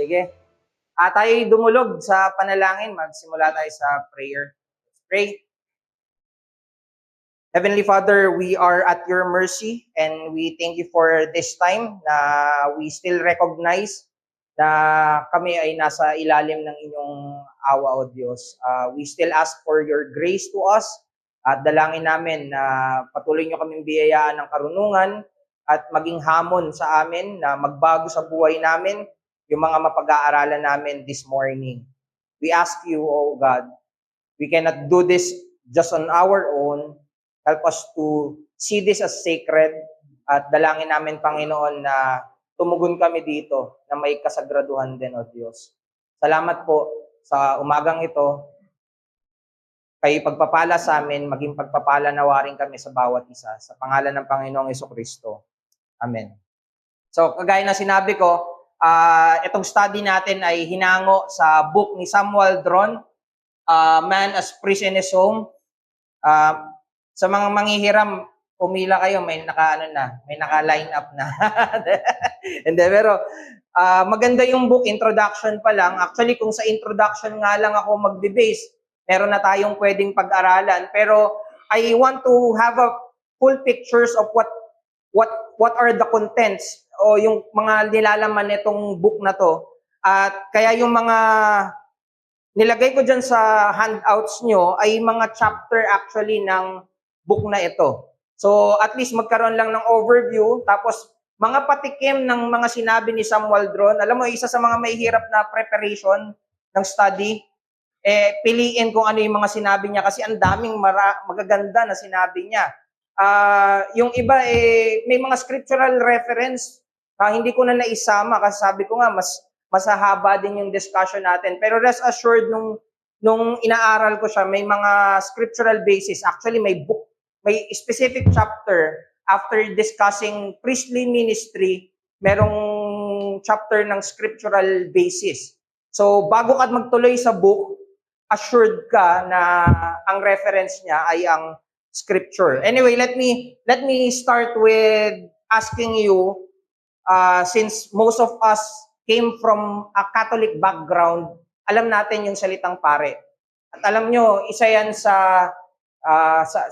Sige. Tayo'y dumulog sa panalangin. Magsimula tayo sa prayer. Let's pray. Heavenly Father, we are at your mercy and we thank you for this time na we still recognize na kami ay nasa ilalim ng inyong awa, O Diyos. We still ask for your grace to us at dalangin namin na patuloy nyo kaming biyayaan ng karunungan at maging hamon sa amin na magbago sa buhay namin yung mga mapag-aaralan namin this morning. We ask you, O God, we cannot do this just on our own. Help us to see this as sacred at dalangin namin, Panginoon, na tumugon kami dito na may kasagraduhan din, O Diyos. Salamat po sa umagang ito. Kayo pagpapala sa amin, maging pagpapala nawa rin kami sa bawat isa. Sa pangalan ng Panginoong Jesucristo. Amen. So, kagaya na sinabi ko, itong study natin ay hinango sa book ni Sam Waldron, Man as Priest in His Home. Sa mga manghihiram, pumila kayo, may naka-line up na. Hindi, pero maganda yung book, introduction pa lang. Actually, kung sa introduction nga lang ako magbe-base, meron na tayong pwedeng pag-aralan. Pero I want to have a full pictures of what are the contents o yung mga nilalaman nitong book na to. At kaya yung mga nilagay ko dyan sa handouts nyo ay mga chapter actually ng book na ito. So at least magkaroon lang ng overview, tapos mga patikim ng mga sinabi ni Sam Waldron. Alam mo, isa sa mga mahihirap na preparation ng study, piliin kung ano yung mga sinabi niya kasi ang daming magaganda na sinabi niya. Yung iba may mga scriptural reference, hindi ko na naisama kasi sabi ko nga mas hahaba din yung discussion natin. Pero rest assured nung inaaral ko siya, may mga scriptural basis. Actually, may specific chapter after discussing priestly ministry, merong chapter ng scriptural basis. So, bago ka magtuloy sa book, assured ka na ang reference niya ay ang scripture. Anyway, let me start with asking you, since most of us came from a Catholic background, alam natin yung salitang pare. At alam nyo, isa yan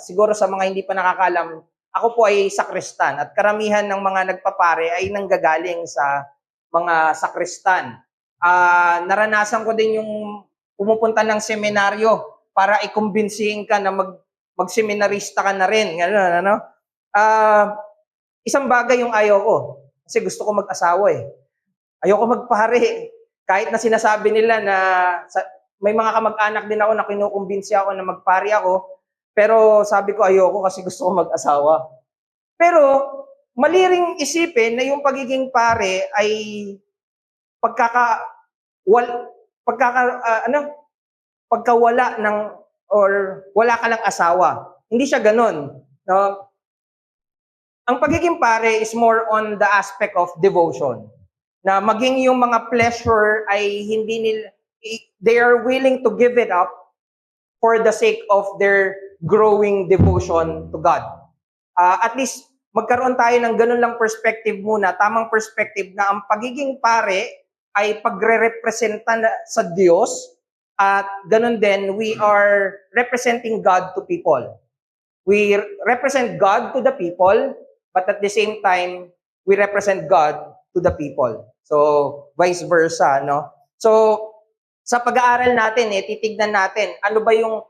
siguro sa mga hindi pa nakakalam, ako po ay sakristan at karamihan ng mga nagpapare ay nanggagaling sa mga sakristan. Naranasan ko din yung pumupunta ng seminaryo para ikumbinsihin ka na magseminarista ka na rin. Ganun, ano? Isang bagay yung ayaw ko kasi gusto ko mag-asawa eh. Ayoko magpare. Kahit na sinasabi nila na may mga kamag-anak din ako na kinukumbinsi ako na magpare ako, pero sabi ko ayoko kasi gusto ko mag-asawa. Pero mali ring isipin na yung pagiging pare ay pagkawala ng or wala ka lang asawa. Hindi siya ganun. No? Ang pagiging pare is more on the aspect of devotion. Na maging yung mga pleasure ay they are willing to give it up for the sake of their growing devotion to God. At least magkaroon tayo ng ganun lang perspective muna, tamang perspective na ang pagiging pare ay pagre-representa sa Diyos at ganun din, we are representing God to people. We represent God to the people, but at the same time, we represent God to the people. So, vice versa, no? So, sa pag-aaral natin, titignan natin, ano ba yung,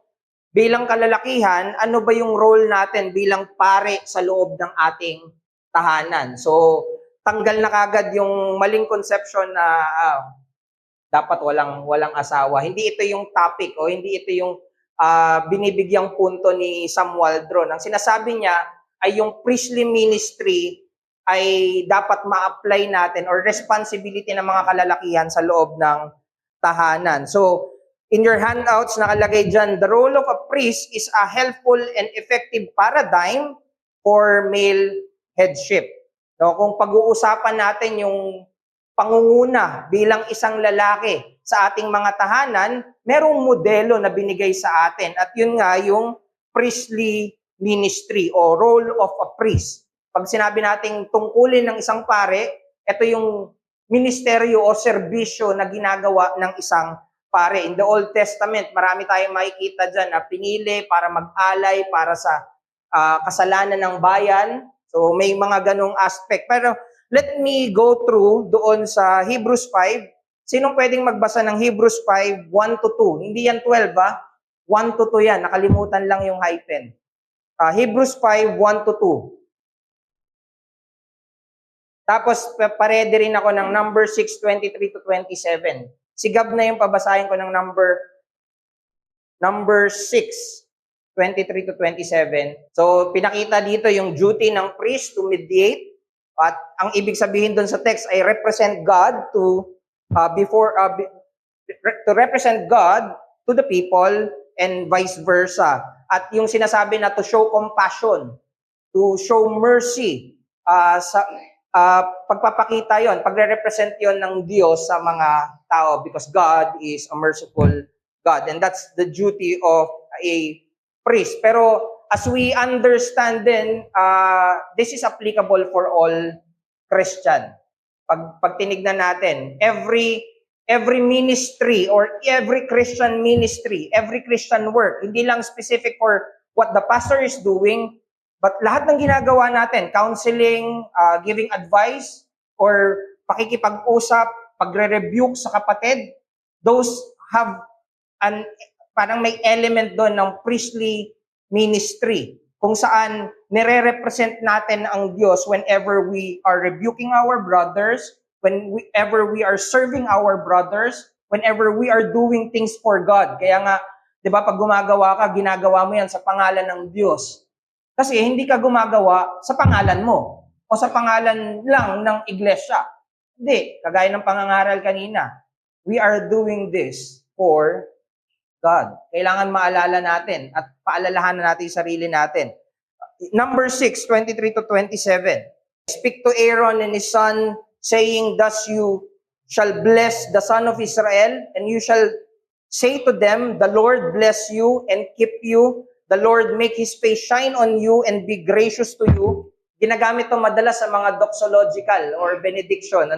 bilang kalalakihan, ano ba yung role natin bilang pare sa loob ng ating tahanan? So, tanggal na kagad yung maling conception na dapat walang asawa. Hindi ito yung topic o hindi ito yung binibigyang punto ni Sam Waldron. Ang sinasabi niya ay yung priestly ministry ay dapat ma-apply natin or responsibility ng mga kalalakihan sa loob ng tahanan. So, in your handouts, nakalagay dyan, the role of a priest is a helpful and effective paradigm for male headship. No, kung pag-uusapan natin yung pangunguna bilang isang lalaki sa ating mga tahanan, merong modelo na binigay sa atin. At yun nga yung priestly ministry o role of a priest. Pag sinabi nating tungkulin ng isang pare, ito yung ministeryo o serbisyo na ginagawa ng isang pare. In the Old Testament, marami tayong makikita dyan na pinili para mag-alay para sa kasalanan ng bayan. So may mga ganong aspect. Pero let me go through doon sa Hebrews 5. Sinong pwedeng magbasa ng Hebrews 5, 1 to 2? Hindi yan 12, 1 to 2 yan. Nakalimutan lang yung hyphen. Hebrews 5, 1 to 2. Tapos, parede rin ako ng number 6, 23 to 27. Sigab na yung pabasahin ko ng number 6, 23 to 27. So, pinakita dito yung duty ng priest to mediate. At ang ibig sabihin doon sa text ay represent God to represent God to the people and vice versa. At yung sinasabi na to show compassion, to show mercy, pagpapakita yon, pagre-represent yon ng Diyos sa mga tao because God is a merciful God and that's the duty of a priest. Pero as we understand din, this is applicable for all Christian. Pag tinignan natin, every ministry or every Christian ministry, every Christian work, hindi lang specific for what the pastor is doing, but lahat ng ginagawa natin, counseling, giving advice, or pakikipag-usap, pagre-rebuke sa kapatid, those have parang may element doon ng priestly ministry, kung saan nire-represent natin ang Diyos whenever we are rebuking our brothers, whenever we are serving our brothers, whenever we are doing things for God. Kaya nga, di ba, pag gumagawa ka, ginagawa mo yan sa pangalan ng Diyos. Kasi hindi ka gumagawa sa pangalan mo o sa pangalan lang ng iglesia. Hindi, kagaya ng pangangaral kanina. We are doing this for God. Kailangan maalala natin at paalalahanan natin yung sarili natin. Number 6, 23 to 27. Speak to Aaron and his son, saying, thus you shall bless the son of Israel, and you shall say to them, the Lord bless you and keep you. The Lord make His face shine on you and be gracious to you. Ginagamit ito madalas sa mga doxological or benediction.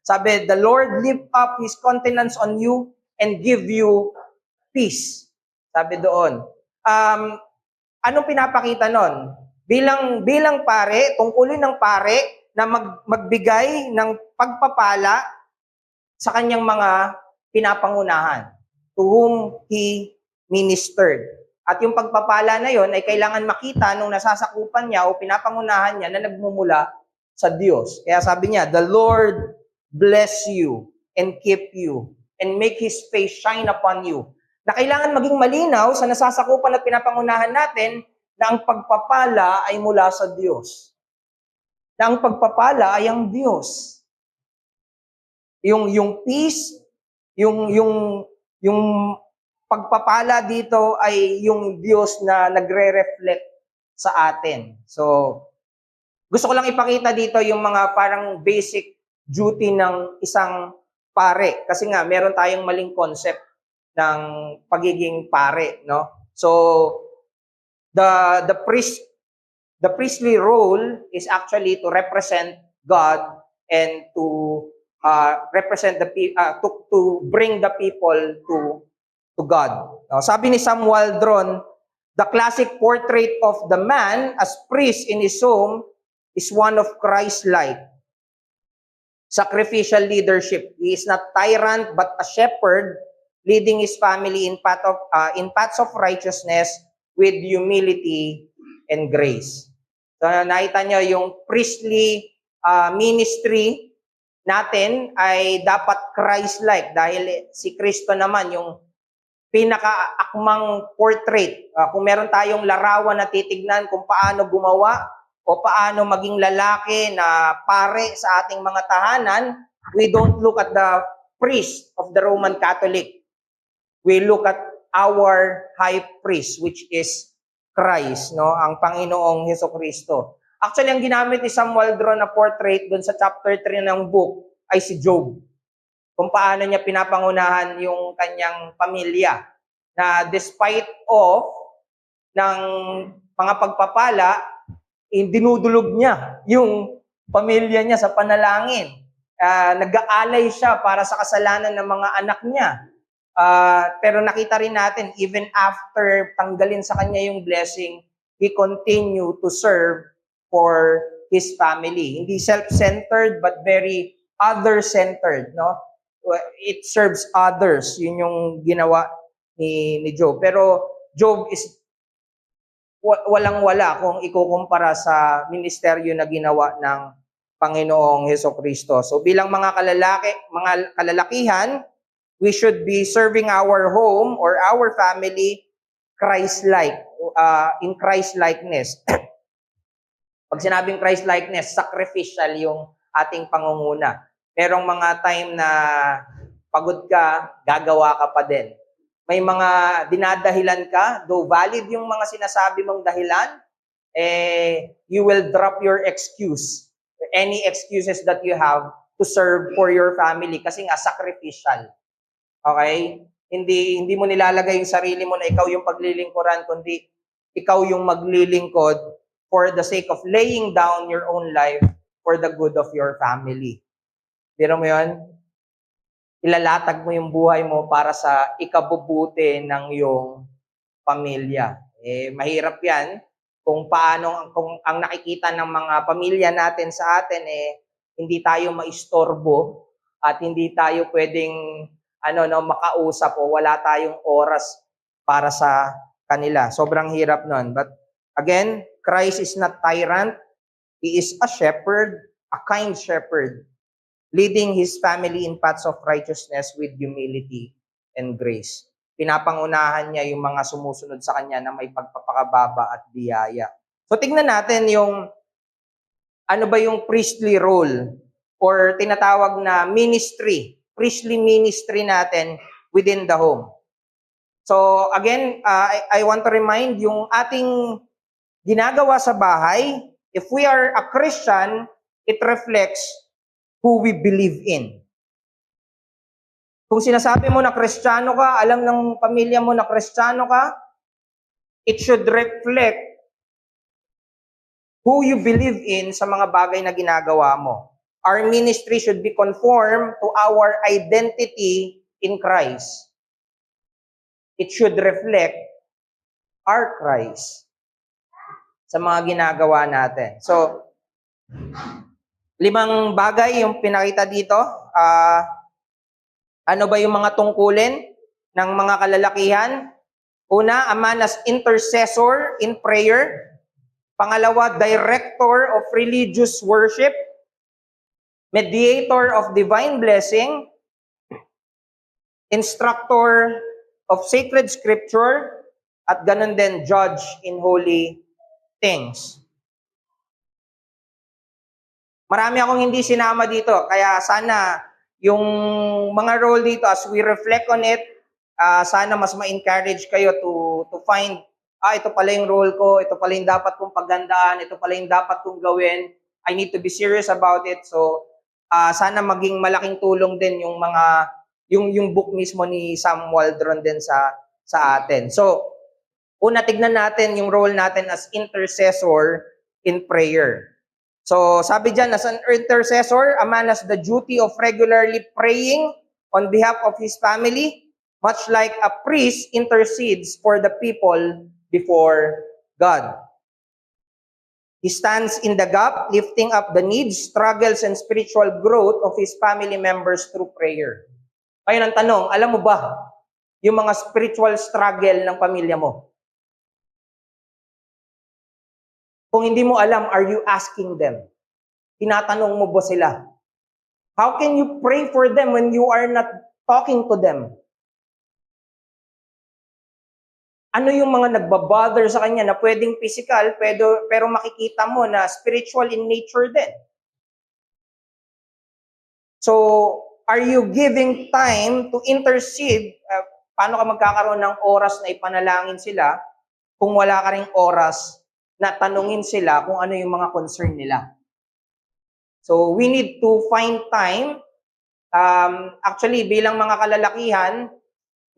Sabi, the Lord lift up His countenance on you and give you peace. Sabi doon. Anong pinapakita nun? Bilang pare, tungkulin ng pare na magbigay ng pagpapala sa kanyang mga pinapangunahan to whom he ministered. At yung pagpapala na yon ay kailangan makita nung nasasakupan niya o pinapangunahan niya na nagmumula sa Diyos. Kaya sabi niya, the Lord bless you and keep you and make His face shine upon you. Na kailangan maging malinaw sa nasasakupan at pinapangunahan natin na ang pagpapala ay mula sa Diyos. Na ang pagpapala ay ang Diyos. Yung peace, yung pagpapala dito ay yung Diyos na nagre-reflect sa atin. So, gusto ko lang ipakita dito yung mga parang basic duty ng isang pare. Kasi nga, meron tayong maling concept ng pagiging pare, no? So, the priestly role is actually to represent God and to represent to bring the people to God. Sabi ni Sam Waldron, the classic portrait of the man as priest in his home is one of Christ-like sacrificial leadership. He is not tyrant but a shepherd leading his family in paths of righteousness with humility and grace. So nakita nyo yung priestly ministry natin ay dapat Christ-like dahil si Kristo naman yung pinaka-akmang portrait. Kung meron tayong larawan na titignan kung paano gumawa o paano maging lalaki na pare sa ating mga tahanan, we don't look at the priest of the Roman Catholic. We look at our high priest, which is Christ, no? Ang Panginoong Hesukristo. Actually, ang ginamit ni Sam Waldron na portrait doon sa chapter 3 ng book ay si Job. Kung paano niya pinapangunahan yung kanyang pamilya na despite of ng mga pagpapala, dinudulog niya yung pamilya niya sa panalangin. nag-aalay siya para sa kasalanan ng mga anak niya. Pero nakita rin natin, even after tanggalin sa kanya yung blessing, he continued to serve for his family. Hindi self-centered, but very other-centered, no? It serves others. Yun yung ginawa ni Job. Pero Job is walang-wala kung ikukumpara sa ministeryo na ginawa ng Panginoong Hesukristo. So bilang mga kalalakihan, we should be serving our home or our family Christ-like, in Christ-likeness. Pag sinabing Christ-likeness, sacrificial yung ating pangunguna. Merong mga time na pagod ka, gagawa ka pa din. May mga dinadahilan ka, though valid yung mga sinasabi mong dahilan, you will drop your excuse, any excuses that you have to serve for your family kasi nga sacrificial. Okay? Hindi mo nilalagay yung sarili mo na ikaw yung paglilingkuran, kundi ikaw yung maglilingkod for the sake of laying down your own life for the good of your family. Pero mo yun? Ilalatag mo yung buhay mo para sa ikabubuti ng iyong pamilya. Mahirap yan kung ang nakikita ng mga pamilya natin sa atin, hindi tayo maistorbo at hindi tayo pwedeng makausap o wala tayong oras para sa kanila. Sobrang hirap nun. But again, Christ is not tyrant. He is a shepherd, a kind shepherd, leading his family in paths of righteousness with humility and grace. Pinapangunahan niya yung mga sumusunod sa kanya na may pagpapakababa at biyaya. So tingnan natin yung ano ba yung priestly role or tinatawag na ministry, priestly ministry natin within the home. So again, I want to remind yung ating ginagawa sa bahay, if we are a Christian, it reflects who we believe in. Kung sinasabi mo na Kristiyano ka, alam ng pamilya mo na Kristiyano ka, it should reflect who you believe in sa mga bagay na ginagawa mo. Our ministry should be conformed to our identity in Christ. It should reflect our Christ sa mga ginagawa natin. So, 5 bagay yung pinakita dito. Ano ba yung mga tungkulin ng mga kalalakihan? Una, a man as intercessor in prayer. Pangalawa, director of religious worship. Mediator of divine blessing. Instructor of sacred scripture. At ganun din, judge in holy things. Marami akong hindi sinama dito, kaya sana yung mga role dito, as we reflect on it, sana mas ma-encourage kayo to find, ito pala yung role ko, ito pala yung dapat kong paggandaan, ito pala yung dapat kong gawin, I need to be serious about it. So, sana maging malaking tulong din yung yung book mismo ni Sam Waldron din sa atin. So, una tignan natin yung role natin as intercessor in prayer. So, sabi dyan, as an intercessor, a man has the duty of regularly praying on behalf of his family, much like a priest intercedes for the people before God. He stands in the gap, lifting up the needs, struggles, and spiritual growth of his family members through prayer. Ngayon ang tanong, alam mo ba yung mga spiritual struggle ng pamilya mo? Kung hindi mo alam, are you asking them? Tinatanong mo ba sila? How can you pray for them when you are not talking to them? Ano yung mga nagbabother sa kanya na pwedeng physical, pero makikita mo na spiritual in nature din? So, are you giving time to intercede? Paano ka magkakaroon ng oras na ipanalangin sila kung wala ka ring oras na tanungin sila kung ano yung mga concern nila? So, we need to find time. Actually, bilang mga kalalakihan,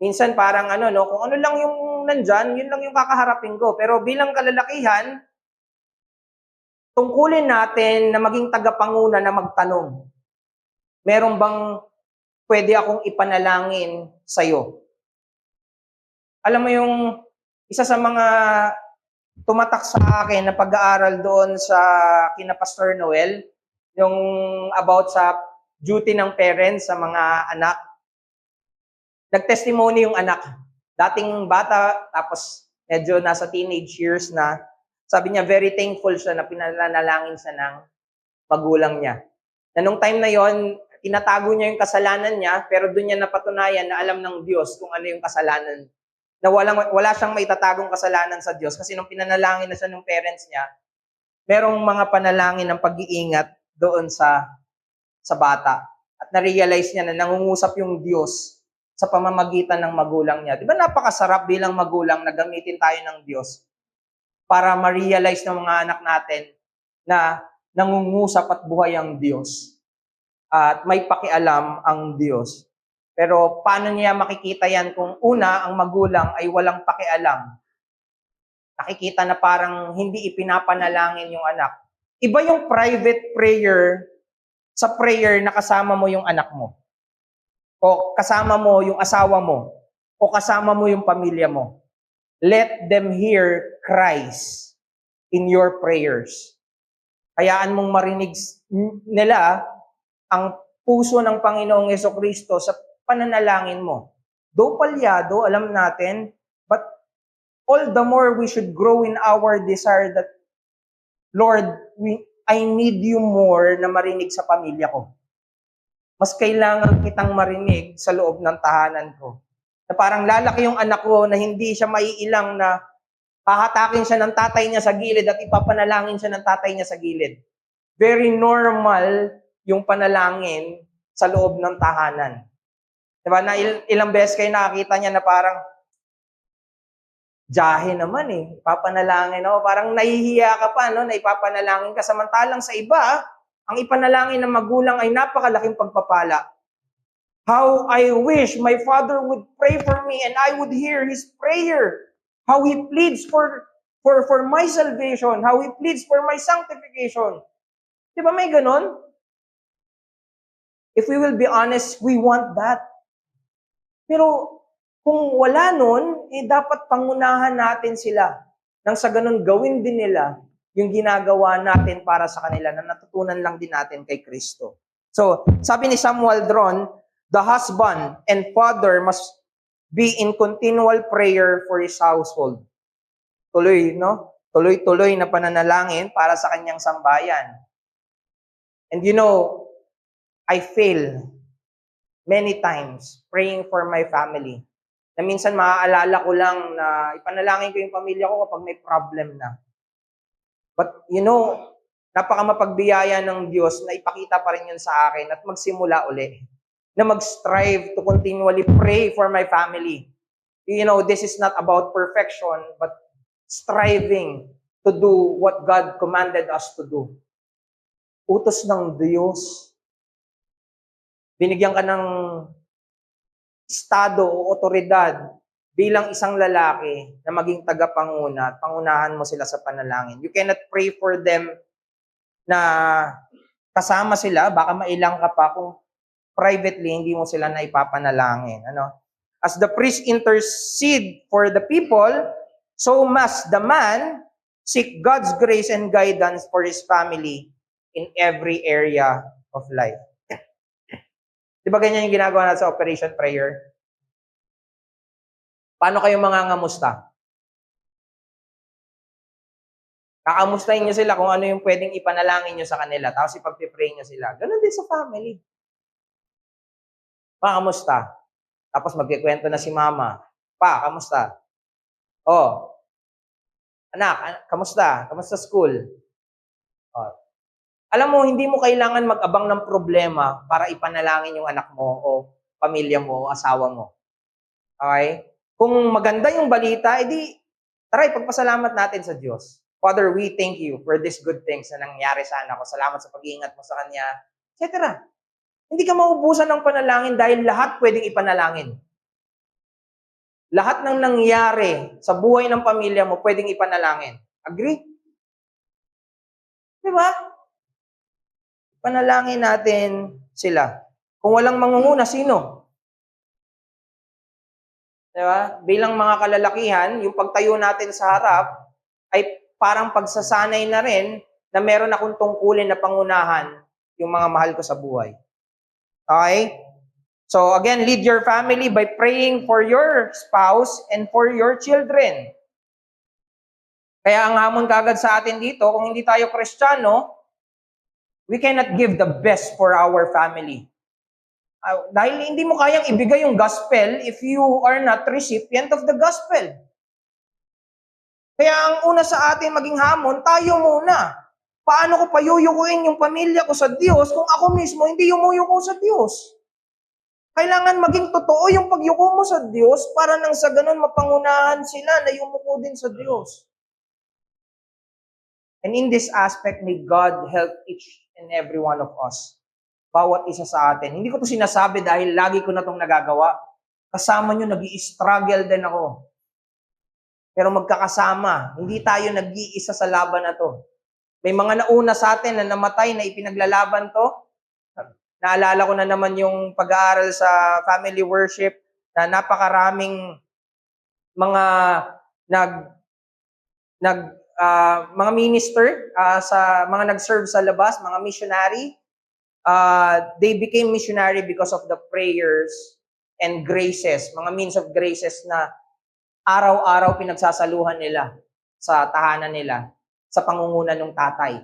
minsan parang kung ano lang yung nandyan, yun lang yung kakaharapin ko. Pero bilang kalalakihan, tungkulin natin na maging tagapanguna na magtanong. Meron bang pwede akong ipanalangin sa'yo? Alam mo yung isa sa mga tumatak sa akin na pag-aaral doon sa kina Pastor Noel, yung about sa duty ng parents sa mga anak. Nag-testimony yung anak. Dating bata, tapos medyo nasa teenage years na. Sabi niya, very thankful siya na pinanalangin siya ng magulang niya. Na nung time na yon, tinatago niya yung kasalanan niya, pero doon niya napatunayan na alam ng Diyos kung ano yung kasalanan. Na wala siyang maitatagong kasalanan sa Diyos. Kasi nung pinanalangin na siya ng parents niya, merong mga panalangin ng pag-iingat doon sa bata. At na-realize niya na nangungusap yung Diyos sa pamamagitan ng magulang niya. Di ba napakasarap bilang magulang na gamitin tayo ng Diyos para ma-realize ng mga anak natin na nangungusap at buhay ang Diyos at may pakialam ang Diyos. Pero paano niya makikita yan kung una, ang magulang ay walang pakialam? Nakikita na parang hindi ipinapanalangin yung anak. Iba yung private prayer sa prayer na kasama mo yung anak mo. O kasama mo yung asawa mo. O kasama mo yung pamilya mo. Let them hear Christ in your prayers. Hayaan mong marinig nila ang puso ng Panginoong Jesucristo sa pananalangin mo. Though palyado, alam natin, but all the more we should grow in our desire that, Lord, I need you more na marinig sa pamilya ko. Mas kailangan kitang marinig sa loob ng tahanan ko. Na parang lalaki yung anak ko na hindi siya maiilang na hahatakin siya ng tatay niya sa gilid at ipapanalangin siya ng tatay niya sa gilid. Very normal yung panalangin sa loob ng tahanan. Diba? Na ilang beses kayo nakakita niya na parang jahe naman eh. Ipapanalangin ako. Parang nahihiya ka pa, no? Na ipapanalangin ka. Samantalang sa iba, ang ipanalangin ng magulang ay napakalaking pagpapala. How I wish my father would pray for me and I would hear his prayer. How he pleads for my salvation. How he pleads for my sanctification. Di ba may ganon? If we will be honest, we want that. Pero kung wala nun, dapat pangunahan natin sila. Nang sa ganun, gawin din nila yung ginagawa natin para sa kanila na natutunan lang din natin kay Kristo. So, sabi ni Samuel Dron, the husband and father must be in continual prayer for his household. Tuloy, no? Tuloy-tuloy na pananalangin para sa kanyang sambayan. And you know, I fail many times praying for my family. Na minsan maaalala ko lang na ipanalangin ko yung pamilya ko kapag may problem na. But you know, napaka-mapagbiyaya ng Diyos na ipakita pa rin yun sa akin at magsimula uli. Na mag-strive to continually pray for my family. You know, this is not about perfection, but striving to do what God commanded us to do. Utos ng Diyos. Binigyan ka ng estado o otoridad bilang isang lalaki na maging tagapanguna at pangunahan mo sila sa panalangin. You cannot pray for them na kasama sila, baka mailang ka pa kung privately hindi mo sila na ipapanalangin. Ano? As the priest intercede for the people, so must the man seek God's grace and guidance for his family in every area of life. Di ba ganyan yung ginagawa natin sa Operation Prayer? Paano kayo mangangamusta? Kakamustahin nyo sila kung ano yung pwedeng ipanalangin nyo sa kanila, tapos ipag-pray nyo sila. Ganon din sa family. Pa, kamusta? Tapos magkikwento na si mama. Pa, kamusta? Oh, anak, kamusta? Kamusta school? Oh. Alam mo, hindi mo kailangan mag-abang ng problema para ipanalangin yung anak mo o pamilya mo o asawa mo. Okay? Kung maganda yung balita, edi tara, ipagpasalamat natin sa Diyos. Father, we thank you for these good things na nangyari sa anak ko. Salamat sa pag-iingat mo sa kanya, etc. Hindi ka maubusan ng panalangin dahil lahat pwedeng ipanalangin. Lahat ng nangyari sa buhay ng pamilya mo pwedeng ipanalangin. Agree? Di ba? Panalangin natin sila. Kung walang mangunguna, sino? Diba? Bilang mga kalalakihan, yung pagtayo natin sa harap ay parang pagsasanay na rin na meron akong tungkulin na pangunahan yung mga mahal ko sa buhay. Okay? So again, lead your family by praying for your spouse and for your children. Kaya ang hamon kagad sa atin dito, kung hindi tayo Kristiyano, we cannot give the best for our family. Dahil hindi mo kayang ibigay yung gospel if you are not recipient of the gospel. Kaya ang una sa atin maging hamon, tayo muna. Paano ko payuyukuin yung pamilya ko sa Diyos kung ako mismo hindi yumuyuko sa Diyos? Kailangan maging totoo yung pagyuko mo sa Diyos para nang sa ganun mapangunahan sila na yumuko din sa Diyos. And in this aspect, may God help each and every one of us. Bawat isa sa atin. Hindi ko to sinasabi dahil lagi ko na itong nagagawa. Kasama nyo, nag-i-struggle din ako. Pero magkakasama, hindi tayo nag-iisa sa laban na to. May mga nauna sa atin na namatay na ipinaglalaban to. Naalala ko na naman yung pag-aaral sa family worship na napakaraming mga mga minister sa mga nag-serve sa labas, mga missionary. They became missionary because of the prayers and graces, mga means of graces na araw-araw pinagsasaluhan nila sa tahanan nila, sa pangunguna ng tatay,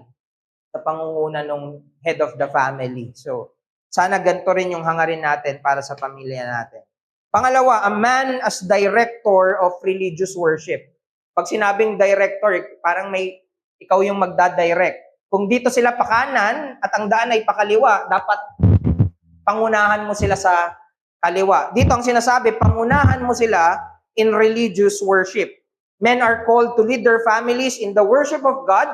sa pangunguna ng head of the family. So, sana ganito rin yung hangarin natin para sa pamilya natin. Pangalawa, a man as director of religious worship. Pag sinabing director, parang may ikaw yung magda-direct. Kung dito sila pakanan at ang daan ay pakaliwa, dapat pangunahan mo sila sa kaliwa. Dito ang sinasabi, pangunahan mo sila in religious worship. Men are called to lead their families in the worship of God.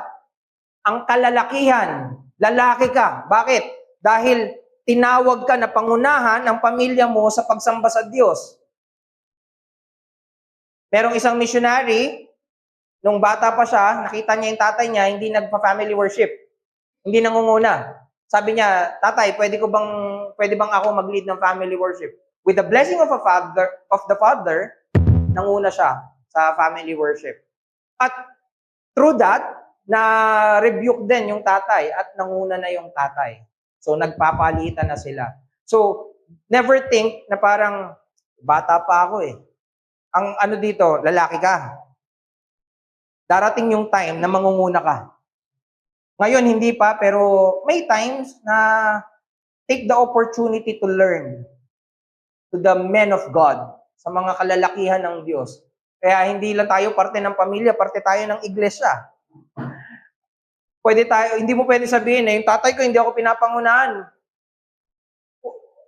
Ang kalalakihan, lalaki ka. Bakit? Dahil tinawag ka na pangunahan ang pamilya mo sa pagsamba sa Diyos. Merong isang missionary, nung bata pa siya, nakita niya yung tatay niya, hindi nagpa-family worship. Hindi nangunguna. Sabi niya, tatay, pwede bang ako mag-lead ng family worship? With the blessing of the father, nanguna siya sa family worship. At through that, na-rebuke din yung tatay at nanguna na yung tatay. So, nagpapalitan na sila. So, never think na parang, bata pa ako eh. Ang ano dito, lalaki ka. Darating yung time na mangunguna ka. Ngayon, hindi pa, pero may times na take the opportunity to learn to the men of God, sa mga kalalakihan ng Diyos. Kaya hindi lang tayo parte ng pamilya, parte tayo ng iglesia. Hindi mo pwede sabihin na yung tatay ko hindi ako pinapangunahan.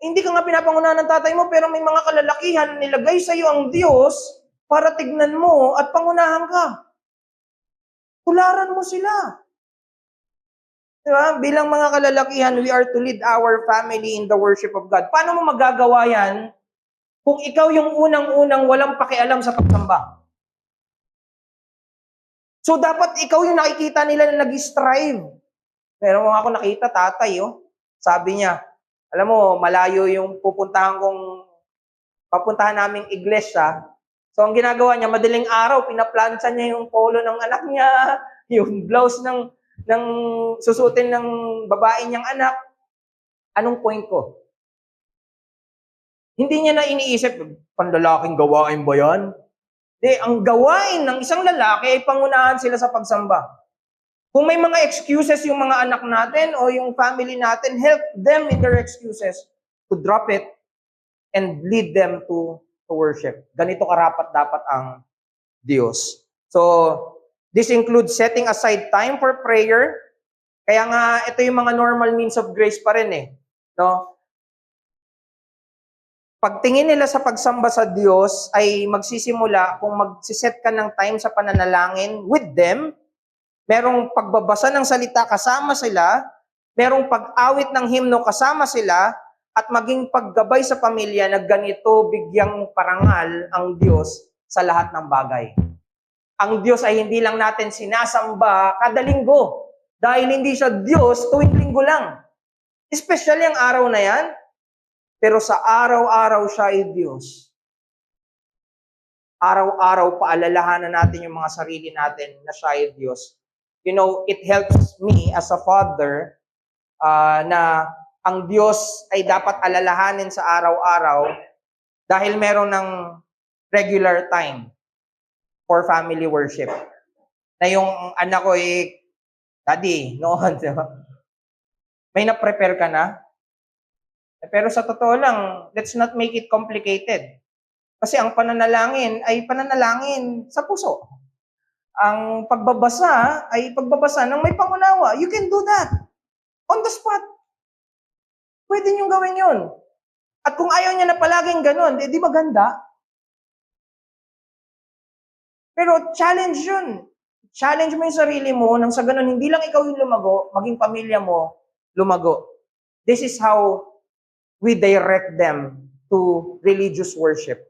Hindi ka nga pinapangunahan ng tatay mo, pero may mga kalalakihan nilagay sa iyo ang Diyos para tignan mo at pangunahan ka. Tularan mo sila. Diba? Bilang mga kalalakihan, we are to lead our family in the worship of God. Paano mo magagawa yan kung ikaw yung unang-unang walang pakialam sa pagsamba? So, dapat ikaw yung nakikita nila na nag-strive. Pero kung ako nakita, tatay, sabi niya, alam mo, malayo yung papuntahan naming iglesia. So, ang ginagawa niya, madaling araw, pinaplansya niya yung polo ng anak niya, yung blouse ng susutin ng babae niyang anak. Anong point ko? Hindi niya na iniisip, panlalaking gawain ba yan? Ang gawain ng isang lalaki ay pangunahan sila sa pagsamba. Kung may mga excuses yung mga anak natin o yung family natin, help them in their excuses to drop it and lead them to worship. Ganito karapat-dapat ang Diyos. So, this includes setting aside time for prayer. Kaya nga, ito yung mga normal means of grace pa rin eh. No? Pagtingin nila sa pagsamba sa Diyos ay magsisimula kung magsiset ka ng time sa pananalangin with them, merong pagbabasa ng salita kasama sila, merong pag-awit ng himno kasama sila, at maging paggabay sa pamilya na ganito bigyang parangal ang Diyos sa lahat ng bagay. Ang Diyos ay hindi lang natin sinasamba kada linggo, dahil hindi siya Diyos tuwing linggo lang. Especially ang araw na yan, Pero sa araw-araw siya ay Diyos. Araw-araw paalalahanan natin yung mga sarili natin na siya ay Diyos. You know, it helps me as a father na ang Diyos ay dapat alalahanin sa araw-araw dahil meron ng regular time for family worship. Na yung anak ko Daddy, noon, di ba? May na-prepare ka na? Pero sa totoo lang, let's not make it complicated. Kasi ang pananalangin ay pananalangin sa puso. Ang pagbabasa ay pagbabasa ng may pangunawa. You can do that. On the spot. Pwede niyong gawin yun. At kung ayaw niya na palaging ganun, di maganda. Pero challenge yun. Challenge mo yung sarili mo nang sa ganun, hindi lang ikaw yung lumago, maging pamilya mo lumago. This is how we direct them to religious worship.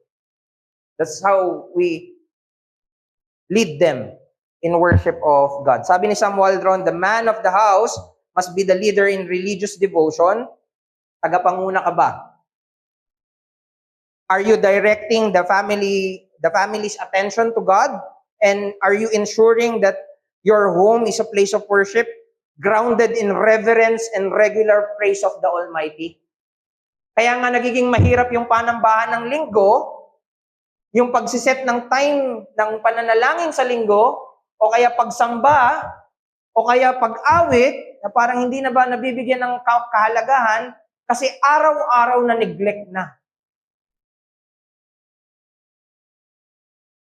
That's how we lead them in worship of God. Sabi ni Sam Waldron, the man of the house must be the leader in religious devotion. Tagapanguna ka ba? Are you directing the family's attention to God? And are you ensuring that your home is a place of worship grounded in reverence and regular praise of the Almighty? Kaya nga nagiging mahirap yung panambahan ng linggo, yung pagsiset ng time ng pananalangin sa linggo, o kaya pagsamba, o kaya pag-awit, na parang hindi na ba nabibigyan ng kahalagahan kasi araw-araw na neglect na.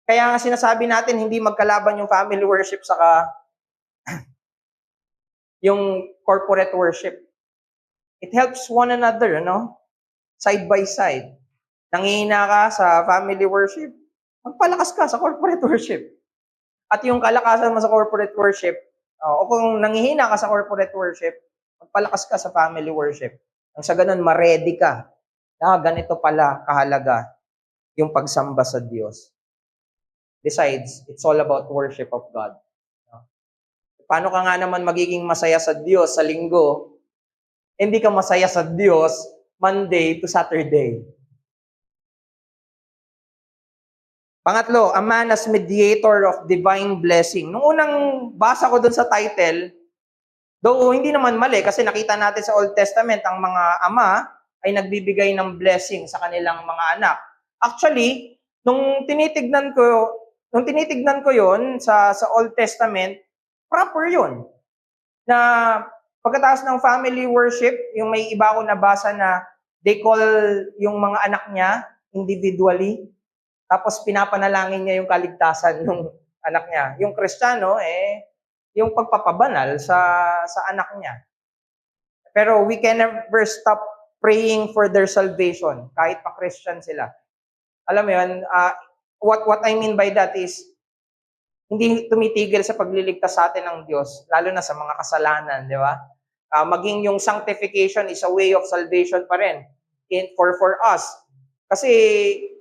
Kaya nga sinasabi natin, hindi magkalaban yung family worship saka yung corporate worship. It helps one another, no? Side by side. Nangihina ka sa family worship, magpalakas ka sa corporate worship. At yung kalakasan mo sa corporate worship, o kung nangihina ka sa corporate worship, magpalakas ka sa family worship. Ang sa ganun, ma-ready ka. Ganito pala kahalaga yung pagsamba sa Diyos. Besides, it's all about worship of God. Paano ka nga naman magiging masaya sa Diyos sa linggo? Hindi ka masaya sa Diyos Monday to Saturday. Pangatlo, a man as mediator of divine blessing. Nung unang basa ko dun sa title, though hindi naman mali kasi nakita natin sa Old Testament ang mga ama ay nagbibigay ng blessing sa kanilang mga anak. Actually, nung tinitignan ko yon sa Old Testament, proper yon. Na pagkatapos ng family worship, yung may iba ko nabasa na they call yung mga anak niya individually, tapos pinapanalangin niya yung kaligtasan ng anak niya. Yung Kristiyano, yung pagpapabanal sa anak niya. Pero we can never stop praying for their salvation, kahit pa Christian sila. Alam mo yun, what I mean by that is, hindi tumitigil sa pagliligtas sa atin ng Diyos, lalo na sa mga kasalanan, di ba? Maging yung sanctification is a way of salvation pa rin for us. Kasi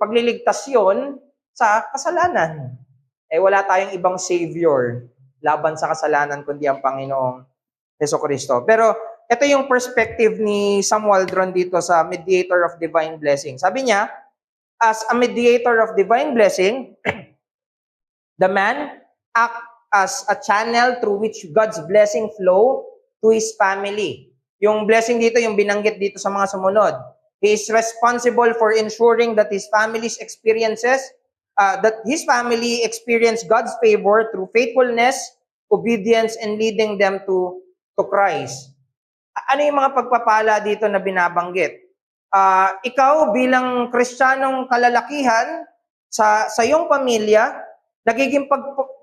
pagliligtas yon sa kasalanan. Wala tayong ibang savior laban sa kasalanan kundi ang Panginoong Jesucristo. Pero ito yung perspective ni Sam Waldron dito sa mediator of divine blessing. Sabi niya, as a mediator of divine blessing, the man act as a channel through which God's blessing flow to his family. Yung blessing dito, yung binanggit dito sa mga sumunod. He is responsible for ensuring that his family experience God's favor through faithfulness, obedience, and leading them to Christ. Ano yung mga pagpapala dito na binabanggit? Ikaw bilang Kristiyanong kalalakihan sa iyong pamilya, nagiging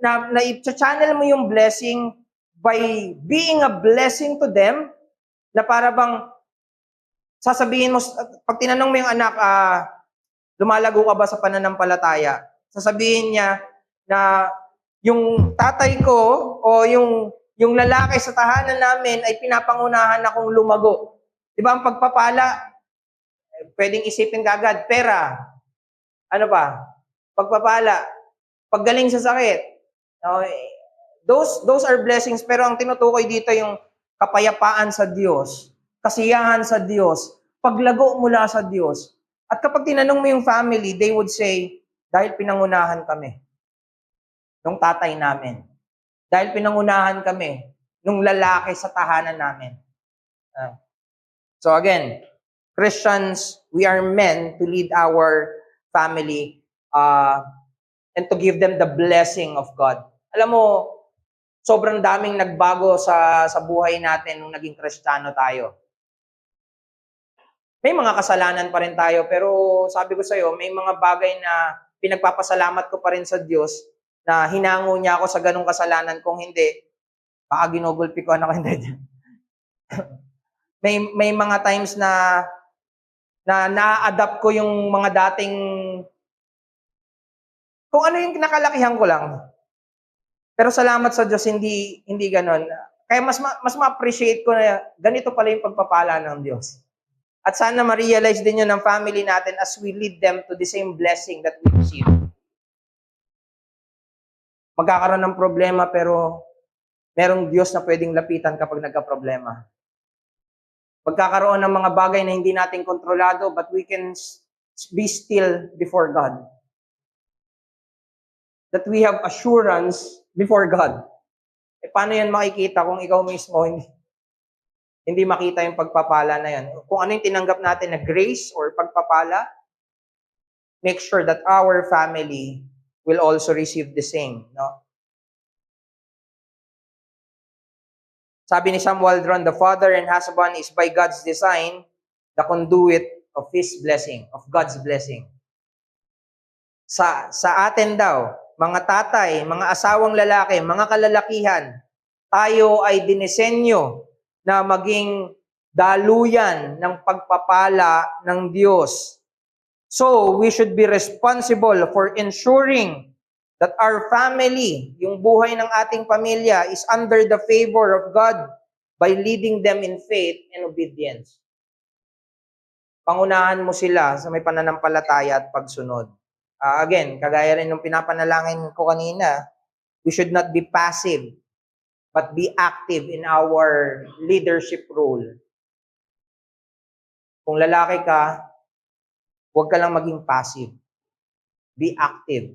na-channel mo yung blessing by being a blessing to them, na para bang sasabihin mo, pag tinanong mo yung anak, lumalago ka ba sa pananampalataya? Sasabihin niya na yung tatay ko o yung lalaki sa tahanan namin ay pinapangunahan akong lumago. Di ba ang pagpapala, pwedeng isipin kagad, pera. Ano pa? Pagpapala, paggaling sa sakit. Those are blessings, pero ang tinutukoy dito yung kapayapaan sa Diyos, kasiyahan sa Diyos, paglago mula sa Diyos. At kapag tinanong mo yung family, they would say, dahil pinangunahan kami nung tatay namin. Dahil pinangunahan kami nung lalaki sa tahanan namin. So again, Christians, we are meant to lead our family and to give them the blessing of God. Alam mo, sobrang daming nagbago sa buhay natin nung naging Kristiyano tayo. May mga kasalanan pa rin tayo, pero sabi ko sa'yo, may mga bagay na pinagpapasalamat ko pa rin sa Diyos na hinango niya ako sa ganong kasalanan. Kung hindi, baka ginugulpi ko anak hindi. may mga times na na-adapt ko yung mga dating kung ano yung nakalakihan ko lang. Pero salamat sa Diyos, hindi ganoon. Kaya mas ma-appreciate ko na ganito pala yung pagpapala ng Diyos. At sana ma-realize din yun ng family natin as we lead them to the same blessing that we receive. Magkakaroon ng problema pero merong Diyos na pwedeng lapitan kapag nagka-problema. Magkakaroon ng mga bagay na hindi natin kontrolado but we can be still before God. That we have assurance before God. Paano yan makikita kung ikaw mismo hindi makita yung pagpapala na yan? Kung ano yung tinanggap natin na grace or pagpapala, make sure that our family will also receive the same. No? Sabi ni Sam Waldron, the father and husband is by God's design the conduit of His blessing, of God's blessing. Sa atin daw, mga tatay, mga asawang lalaki, mga kalalakihan, tayo ay dinisenyo na maging daluyan ng pagpapala ng Diyos. So, we should be responsible for ensuring that our family, yung buhay ng ating pamilya, is under the favor of God by leading them in faith and obedience. Pangunahan mo sila sa may pananampalataya at pagsunod. Again, kagaya rin ng pinapanalangin ko kanina, we should not be passive, but be active in our leadership role. Kung lalaki ka, huwag ka lang maging passive. Be active.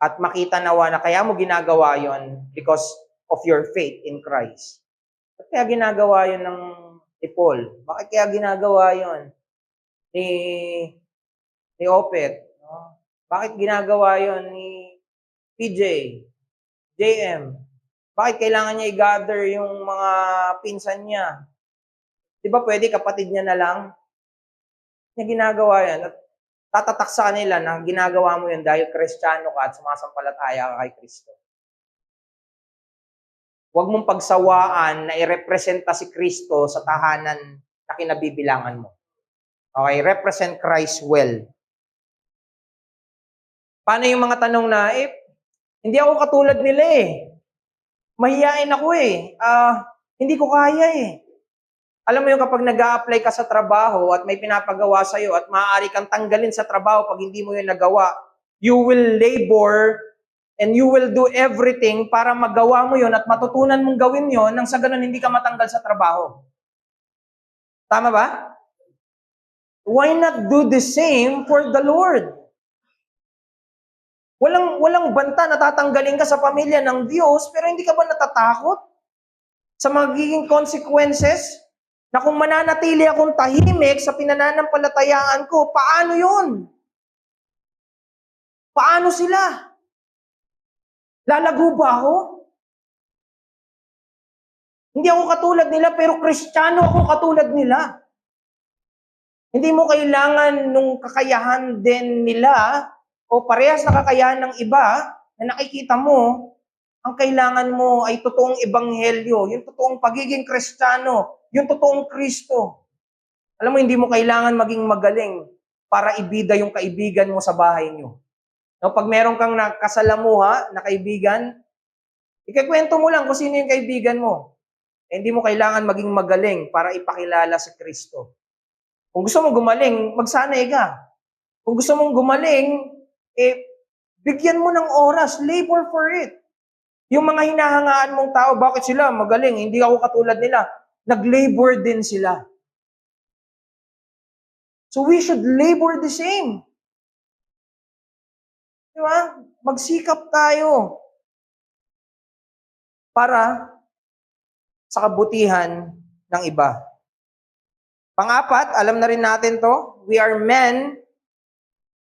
At makita nawa na kaya mo ginagawa yon because of your faith in Christ. Bakit kaya ginagawa yon ng Paul? Bakit kaya ginagawa yon ni Opet? No? Bakit ginagawa yon ni PJ, JM? Bakit kailangan niya i-gather yung mga pinsan niya? Di ba pwede kapatid niya na lang? Niya ginagawa yan. At tatatak sa kanila na ginagawa mo yun dahil Kristiyano ka at sumasampalataya ka kay Kristo. Huwag mong pagsawaan na i-representa si Kristo sa tahanan na kinabibilangan mo. Okay, represent Christ well. Paano yung mga tanong na, hindi ako katulad nila mahiyain ako hindi ko kaya Alam mo yung kapag nag-a-apply ka sa trabaho at may pinapagawa sa'yo at maaari kang tanggalin sa trabaho pag hindi mo yun nagawa, you will labor and you will do everything para magawa mo yun at matutunan mong gawin yun nang sa ganun hindi ka matanggal sa trabaho. Tama ba? Why not do the same for the Lord? Walang banta na tatanggalin ka sa pamilya ng Diyos, pero hindi ka ba natatakot sa magiging consequences? Na kung mananatili akong tahimik sa pinananampalatayaan ko, paano yun? Paano sila? Lalago ba ako? Hindi ako katulad nila, pero Kristiyano ako katulad nila. Hindi mo kailangan nung kakayahan din nila o parehas na kakayahan ng iba na nakikita mo, ang kailangan mo ay totoong ebanghelyo, yung totoong pagiging Kristiyano, yung totoong Kristo. Alam mo, hindi mo kailangan maging magaling para ibida yung kaibigan mo sa bahay nyo. No, pag meron kang nakasalamuha na kaibigan, ikikwento mo lang kung sino yung kaibigan mo. Hindi mo kailangan maging magaling para ipakilala si Kristo. Kung gusto mong gumaling, magsanay ka. Kung gusto mong gumaling, bigyan mo ng oras, labor for it. Yung mga hinahangaan mong tao, bakit sila magaling? Hindi ako katulad nila. Nag-labor din sila. So we should labor the same. Di ba? Magsikap tayo para sa kabutihan ng iba. Pang-apat, alam na rin natin to, we are men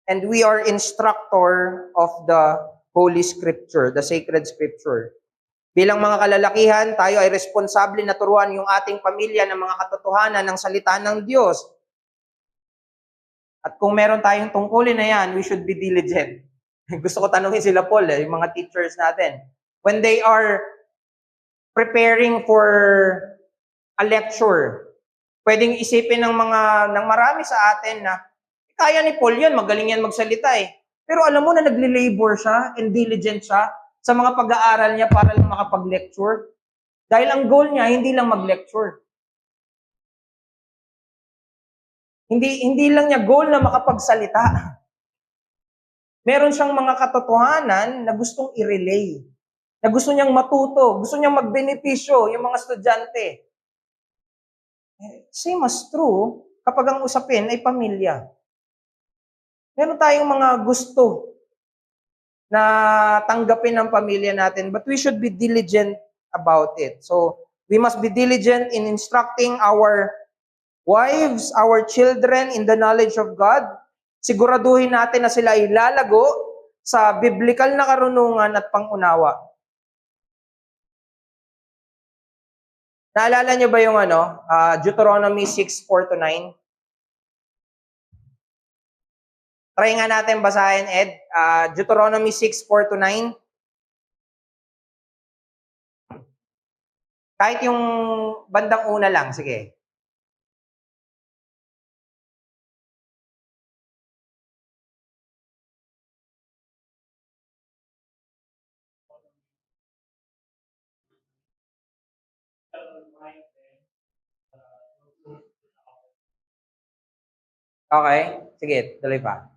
and we are instructor of the Holy Scripture, the sacred Scripture. Bilang mga kalalakihan, tayo ay responsable na turuan yung ating pamilya ng mga katotohanan ng salita ng Diyos. At kung meron tayong tungkulin na yan, we should be diligent. Gusto ko tanungin sila Paul, yung mga teachers natin. When they are preparing for a lecture, pwedeng isipin ng marami sa atin na kaya ni Paul yun, magaling yan magsalita eh. Pero alam mo na nagle-labor siya and diligent siya sa mga pag-aaral niya para lang makapag-lecture. Dahil ang goal niya, hindi lang mag-lecture. Hindi lang niya goal na makapagsalita. Meron siyang mga katotohanan na gustong i-relay. Na gusto niyang matuto, gusto niyang magbenepisyo yung mga estudyante. Same as true kapag ang usapin ay pamilya. Meron tayong mga gusto na tanggapin ng pamilya natin, but we should be diligent about it. So, we must be diligent in instructing our wives, our children in the knowledge of God. Siguraduhin natin na sila ay lalago sa biblical na karunungan at pangunawa. Naalala niyo ba yung Deuteronomy 6:4-9? Try nga natin basahin, Ed. Deuteronomy 6:4-9. Kahit yung bandang una lang, sige. Okay, sige, tuloy pa.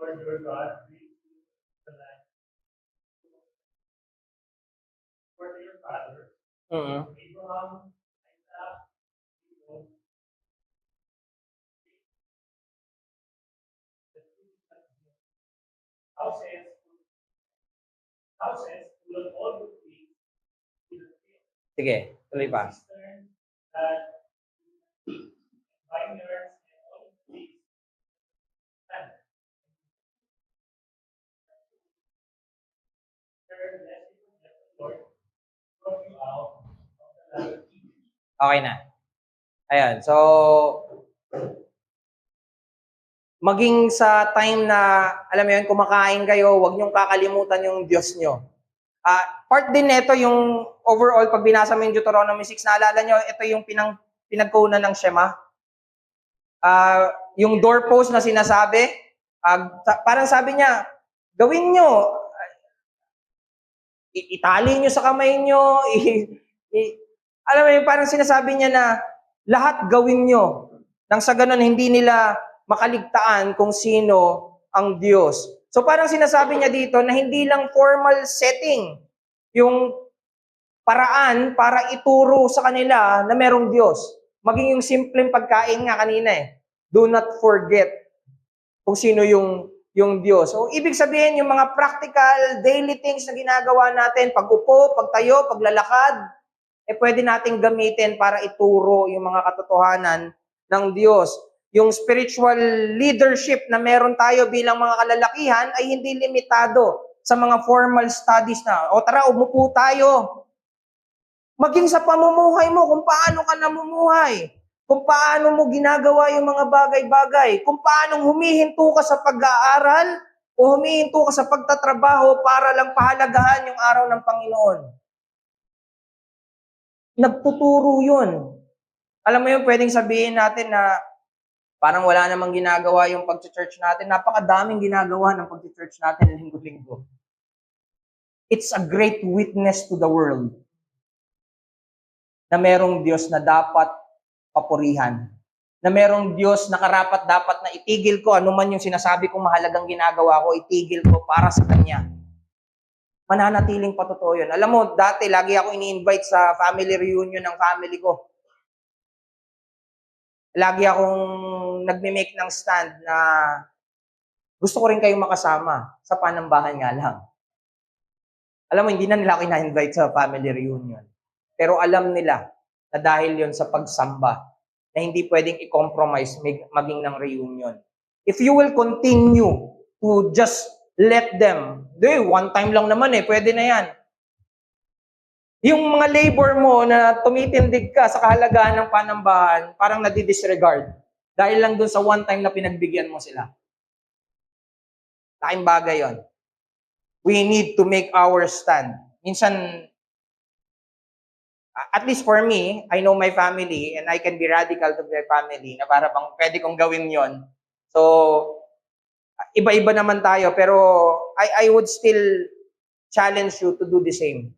Lord your God, bring you the land for your fathers, Abraham, Isaac, Jacob, houses full of all good things in the field. Sige, tuloy pa. Vineyards and olive trees. Okay na. Ayan, so maging sa time na, alam mo yun, kumakain kayo, huwag niyong kakalimutan yung Diyos niyo. Part din nito yung overall, pag binasa mo yung Deuteronomy 6, naalala niyo, ito yung pinagkunan ng Shema. Yung doorpost na sinasabi, parang sabi niya, gawin niyo, itali niyo sa kamay niyo, alam mo yun, parang sinasabi niya na lahat gawin niyo. Nang sa ganun, hindi nila makaligtaan kung sino ang Diyos. So parang sinasabi niya dito na hindi lang formal setting yung paraan para ituro sa kanila na merong Diyos. Maging yung simpleng pagkain nga kanina eh. Do not forget kung sino yung Diyos. So ibig sabihin yung mga practical, daily things na ginagawa natin, pag-upo, pagtayo, paglalakad, pwede nating gamitin para ituro yung mga katotohanan ng Diyos. Yung spiritual leadership na meron tayo bilang mga kalalakihan ay hindi limitado sa mga formal studies na, o tara, umupo tayo. Maging sa pamumuhay mo, kung paano ka namumuhay, kung paano mo ginagawa yung mga bagay-bagay, kung paano humihinto ka sa pag-aaral o humihinto ka sa pagtatrabaho para lang pahalagahan yung araw ng Panginoon. Nagtuturo yun. Alam mo yun, pwedeng sabihin natin na parang wala namang ginagawa yung pag-church natin. Napakadaming ginagawa ng pag-church natin linggo-linggo. It's a great witness to the world na merong Diyos na dapat papurihan. Na merong Diyos na karapat-dapat na itigil ko anuman yung sinasabi kong mahalagang ginagawa ko, itigil ko para sa Kanya. Mananatiling patotoo yun. Alam mo, dati lagi ako ini-invite sa family reunion ng family ko. lagi akong nagme-make ng stand na gusto ko rin kayong makasama sa panambahan nga lang. Alam mo, hindi na nila ako ina-invite sa family reunion. Pero alam nila na dahil yon sa pagsamba, na hindi pwedeng i-compromise maging ng reunion. If you will continue to just let them, one time lang naman pwede na yan. Yung mga labor mo na tumitindig ka sa kahalagahan ng panambahan, parang nadi-disregard. Dahil lang dun sa one time na pinagbigyan mo sila. Laking bagay yon. We need to make our stand. Minsan, at least for me, I know my family and I can be radical to my family na para bang pwede kong gawin yon. So, iba-iba naman tayo pero I would still challenge you to do the same.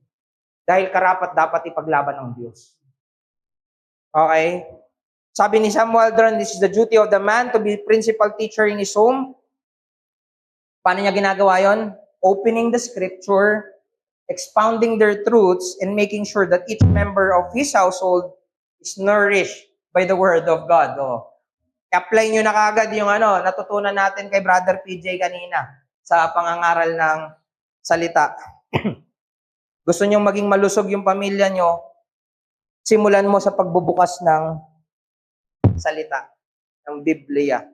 Dahil karapat dapat ipaglaban ng Diyos. Okay? Sabi ni Sam Waldron, this is the duty of the man to be principal teacher in his home. Paano niya ginagawa yon? Opening the scripture, expounding their truths, and making sure that each member of his household is nourished by the word of God. I-apply nyo na kagad yung natutunan natin kay Brother PJ kanina sa pangangaral ng salita. Gusto nyo maging malusog yung pamilya nyo, simulan mo sa pagbubukas ng salita, ng Biblia.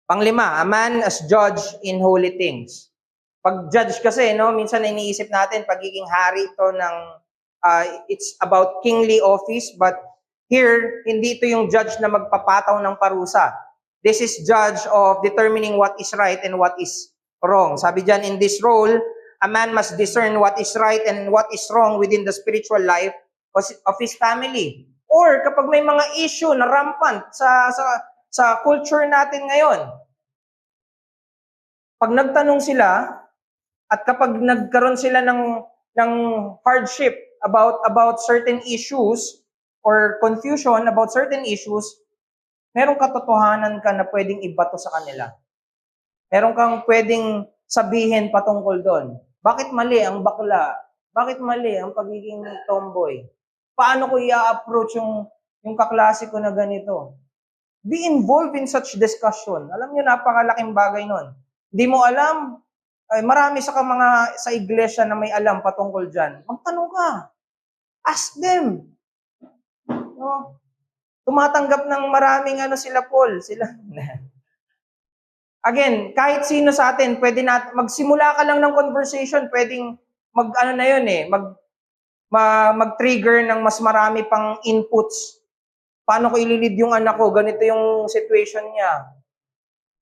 Panglima, a man as judge in holy things. Pag-judge kasi, minsan iniisip natin, pagiging hari ito ng, it's about kingly office, but here, hindi ito yung judge na magpapataw ng parusa. This is judge of determining what is right and what is wrong. Sabi dyan, in this role, a man must discern what is right and what is wrong within the spiritual life of his family. Or kapag may mga issue na rampant sa culture natin ngayon, pag nagtanong sila at kapag nagkaroon sila ng hardship about certain issues or confusion about certain issues, merong katotohanan ka na pwedeng ibato sa kanila. Meron kang pwedeng sabihin patungkol doon. Bakit mali ang bakla? Bakit mali ang pagiging tomboy? Paano ko i-approach yung kaklase ko na ganito? Be involved in such discussion. Alam niyo, napakalaking bagay nun. Hindi mo alam, marami sa iglesia na may alam patungkol dyan. Magtanong ka. Ask them. No? Tumatanggap ng maraming sila Paul. Again, kahit sino sa atin, pwede magsimula ka lang ng conversation, pwedeng mag-trigger ng mas marami pang inputs. Paano ko ililid yung anak ko? Ganito yung situation niya.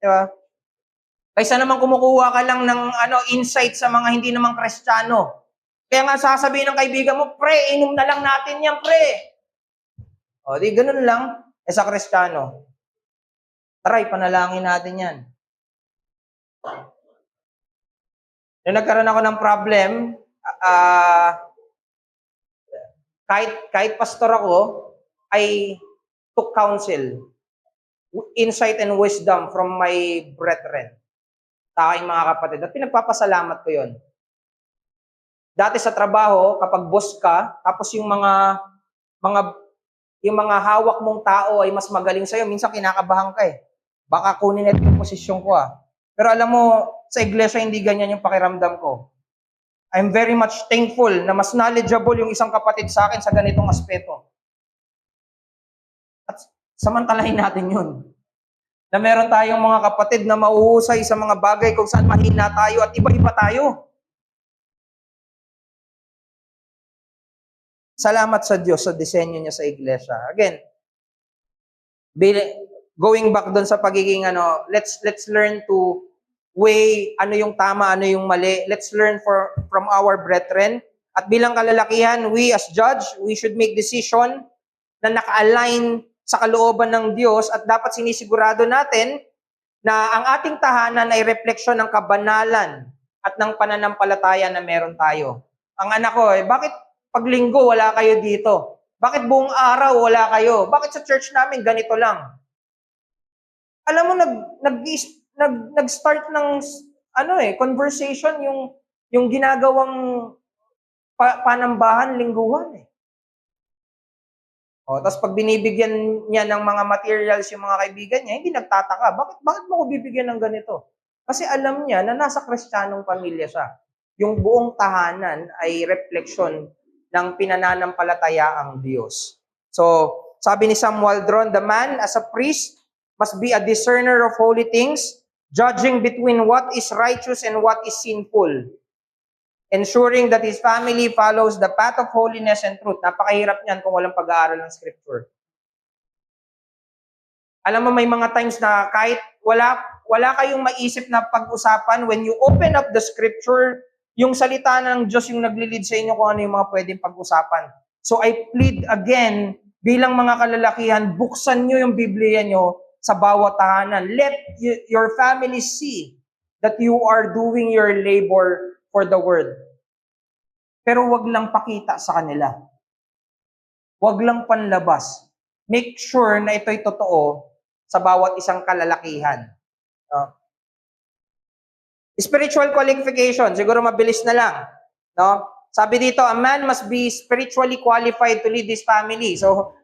Diba? Kaysa naman kumukuha ka lang ng insight sa mga hindi namang Kristiyano. Kaya nga sasabihin ng kaibigan mo, pre, inom na lang natin yan, pre. O, di ganun lang. Sa Kristiyano. Try, panalangin natin yan. Nung nagkaroon ako ng problem, kahit pastor ako, I took counsel, insight and wisdom from my brethren, sa aking mga kapatid. At pinagpapasalamat ko yun. Dati sa trabaho, kapag boss ka, tapos yung mga hawak mong tao ay mas magaling sa'yo, minsan kinakabahan ka Baka kunin ito yung posisyon ko Pero alam mo, sa iglesia hindi ganyan yung pakiramdam ko. I'm very much thankful na mas knowledgeable yung isang kapatid sa akin sa ganitong aspeto. At samantalahin natin yun. Na meron tayong mga kapatid na mauhusay sa mga bagay kung saan mahina tayo at iba-iba tayo. Salamat sa Diyos sa disenyo niya sa iglesia. Again, going back doon sa pagiging let's learn to weigh ano yung tama, ano yung mali. Let's learn from our brethren. At bilang kalalakihan, we as judge, we should make decision na naka-align sa kalooban ng Diyos at dapat sinisigurado natin na ang ating tahanan ay refleksyon ng kabanalan at ng pananampalataya na meron tayo. Ang anak ko, bakit pag linggo wala kayo dito? Bakit buong araw wala kayo? Bakit sa church namin ganito lang? Alam mo, nag-start ng conversation yung ginagawang panambahan lingguhan O, tapos pag binibigyan niya ng mga materials yung mga kaibigan niya, hindi nagtataka. Bakit mo ko bibigyan ng ganito? Kasi alam niya na nasa Kristiyanong pamilya siya. Yung buong tahanan ay refleksyon ng pinananampalatayaang Diyos. So, sabi ni Sam Waldron, the man as a priest must be a discerner of holy things, judging between what is righteous and what is sinful, ensuring that his family follows the path of holiness and truth. Napakahirap niyan kung walang pag-aaral ng Scripture. Alam mo, may mga times na kahit wala kayong maisip na pag-usapan, when you open up the Scripture, yung salita ng Diyos yung nagli-lead sa inyo kung ano yung mga pwedeng pag-usapan. So I plead again, bilang mga kalalakihan, buksan nyo yung Biblia nyo sa bawat tahanan. Let your family see that you are doing your labor for the Word. Pero wag lang pakita sa kanila. Wag lang panlabas. Make sure na ito'y totoo sa bawat isang kalalakihan. Spiritual qualification, siguro mabilis na lang. No? Sabi dito, a man must be spiritually qualified to lead his family. So,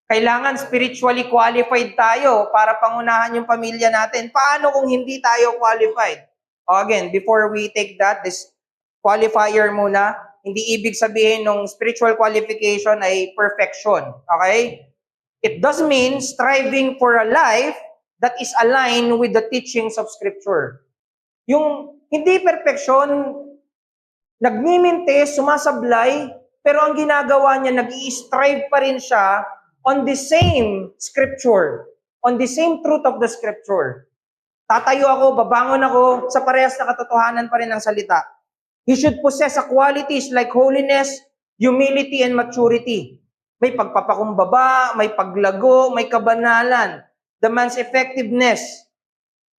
kailangan spiritually qualified tayo para pangunahan yung pamilya natin. Paano kung hindi tayo qualified? Again, before we take that, this qualifier muna, hindi ibig sabihin ng spiritual qualification ay perfection. Okay? It does mean striving for a life that is aligned with the teachings of Scripture. Yung hindi perfection, nagmimintes, sumasablay, pero ang ginagawa niya, nag-i-strive pa rin siya on the same Scripture, on the same truth of the Scripture. Tatayo ako, babangon ako, sa parehas na katotohanan pa rin ng salita. He should possess qualities like holiness, humility, and maturity. May pagpapakumbaba, may paglago, may kabanalan. The man's effectiveness,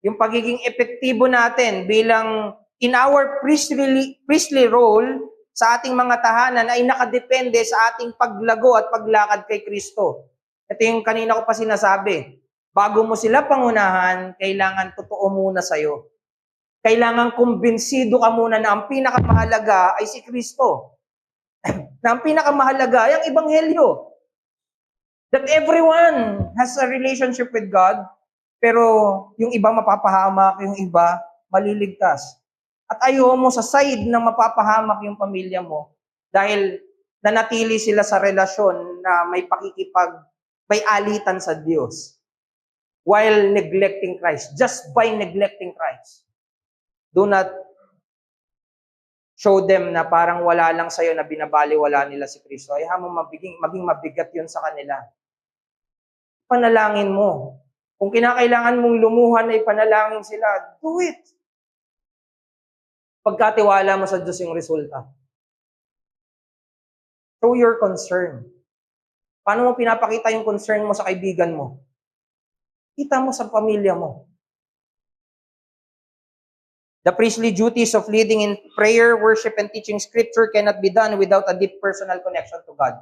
yung pagiging epektibo natin bilang in our priestly role sa ating mga tahanan ay nakadepende sa ating paglago at paglakad kay Kristo. Ito yung kanina ko pa sinasabi. Bago mo sila pangunahan, kailangan totoo muna sa'yo. Kailangan kumbinsido ka muna na ang pinakamahalaga ay si Kristo. Na ang pinakamahalaga ay ang Ebanghelyo. That everyone has a relationship with God, pero yung iba mapapahamak, yung iba maliligtas. At ayaw mo sa side ng mapapahamak yung pamilya mo dahil nanatili sila sa relasyon na may may alitan sa Diyos while neglecting Christ, just by neglecting Christ. Do not show them na parang wala lang sa'yo na binabaliwala nila si Kristo. Ay mo maging mabigat yun sa kanila. Panalangin mo. Kung kinakailangan mong lumuhan ay panalangin sila, do it. Pagkatiwala mo sa Diyos yung resulta. Show your concern. Paano mo pinapakita yung concern mo sa kaibigan mo? Kita mo sa pamilya mo. The priestly duties of leading in prayer, worship, and teaching Scripture cannot be done without a deep personal connection to God.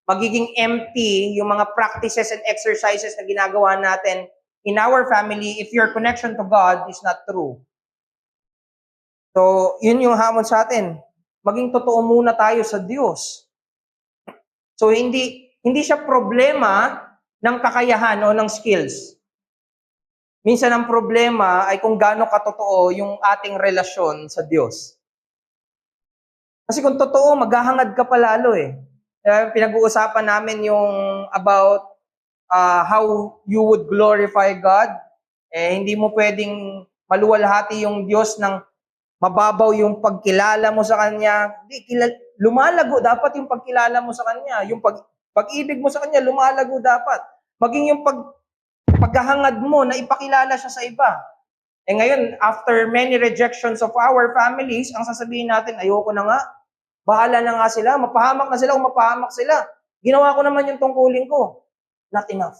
Magiging empty yung mga practices and exercises na ginagawa natin in our family if your connection to God is not true. So, yun yung hamon sa atin. Maging totoo muna tayo sa Diyos. So, hindi siya problema ng kakayahan o ng skills. Minsan ang problema ay kung gaano katotoo yung ating relasyon sa Diyos. Kasi kung totoo, maghahangad ka palalo eh. Pinag-uusapan namin yung about how you would glorify God. Hindi mo pwedeng maluwalhati yung Diyos ng mababaw yung pagkilala mo sa Kanya. Lumalago dapat yung pagkilala mo sa Kanya. Yung pag-ibig mo sa Kanya, lumalago dapat. Maging yung paghahangad mo na ipakilala siya sa iba. Ngayon, after many rejections of our families, ang sasabihin natin, ayoko na nga. Bahala na nga sila. Mapahamak na sila kung mapahamak sila. Ginawa ko naman yung tungkulin ko. Not enough.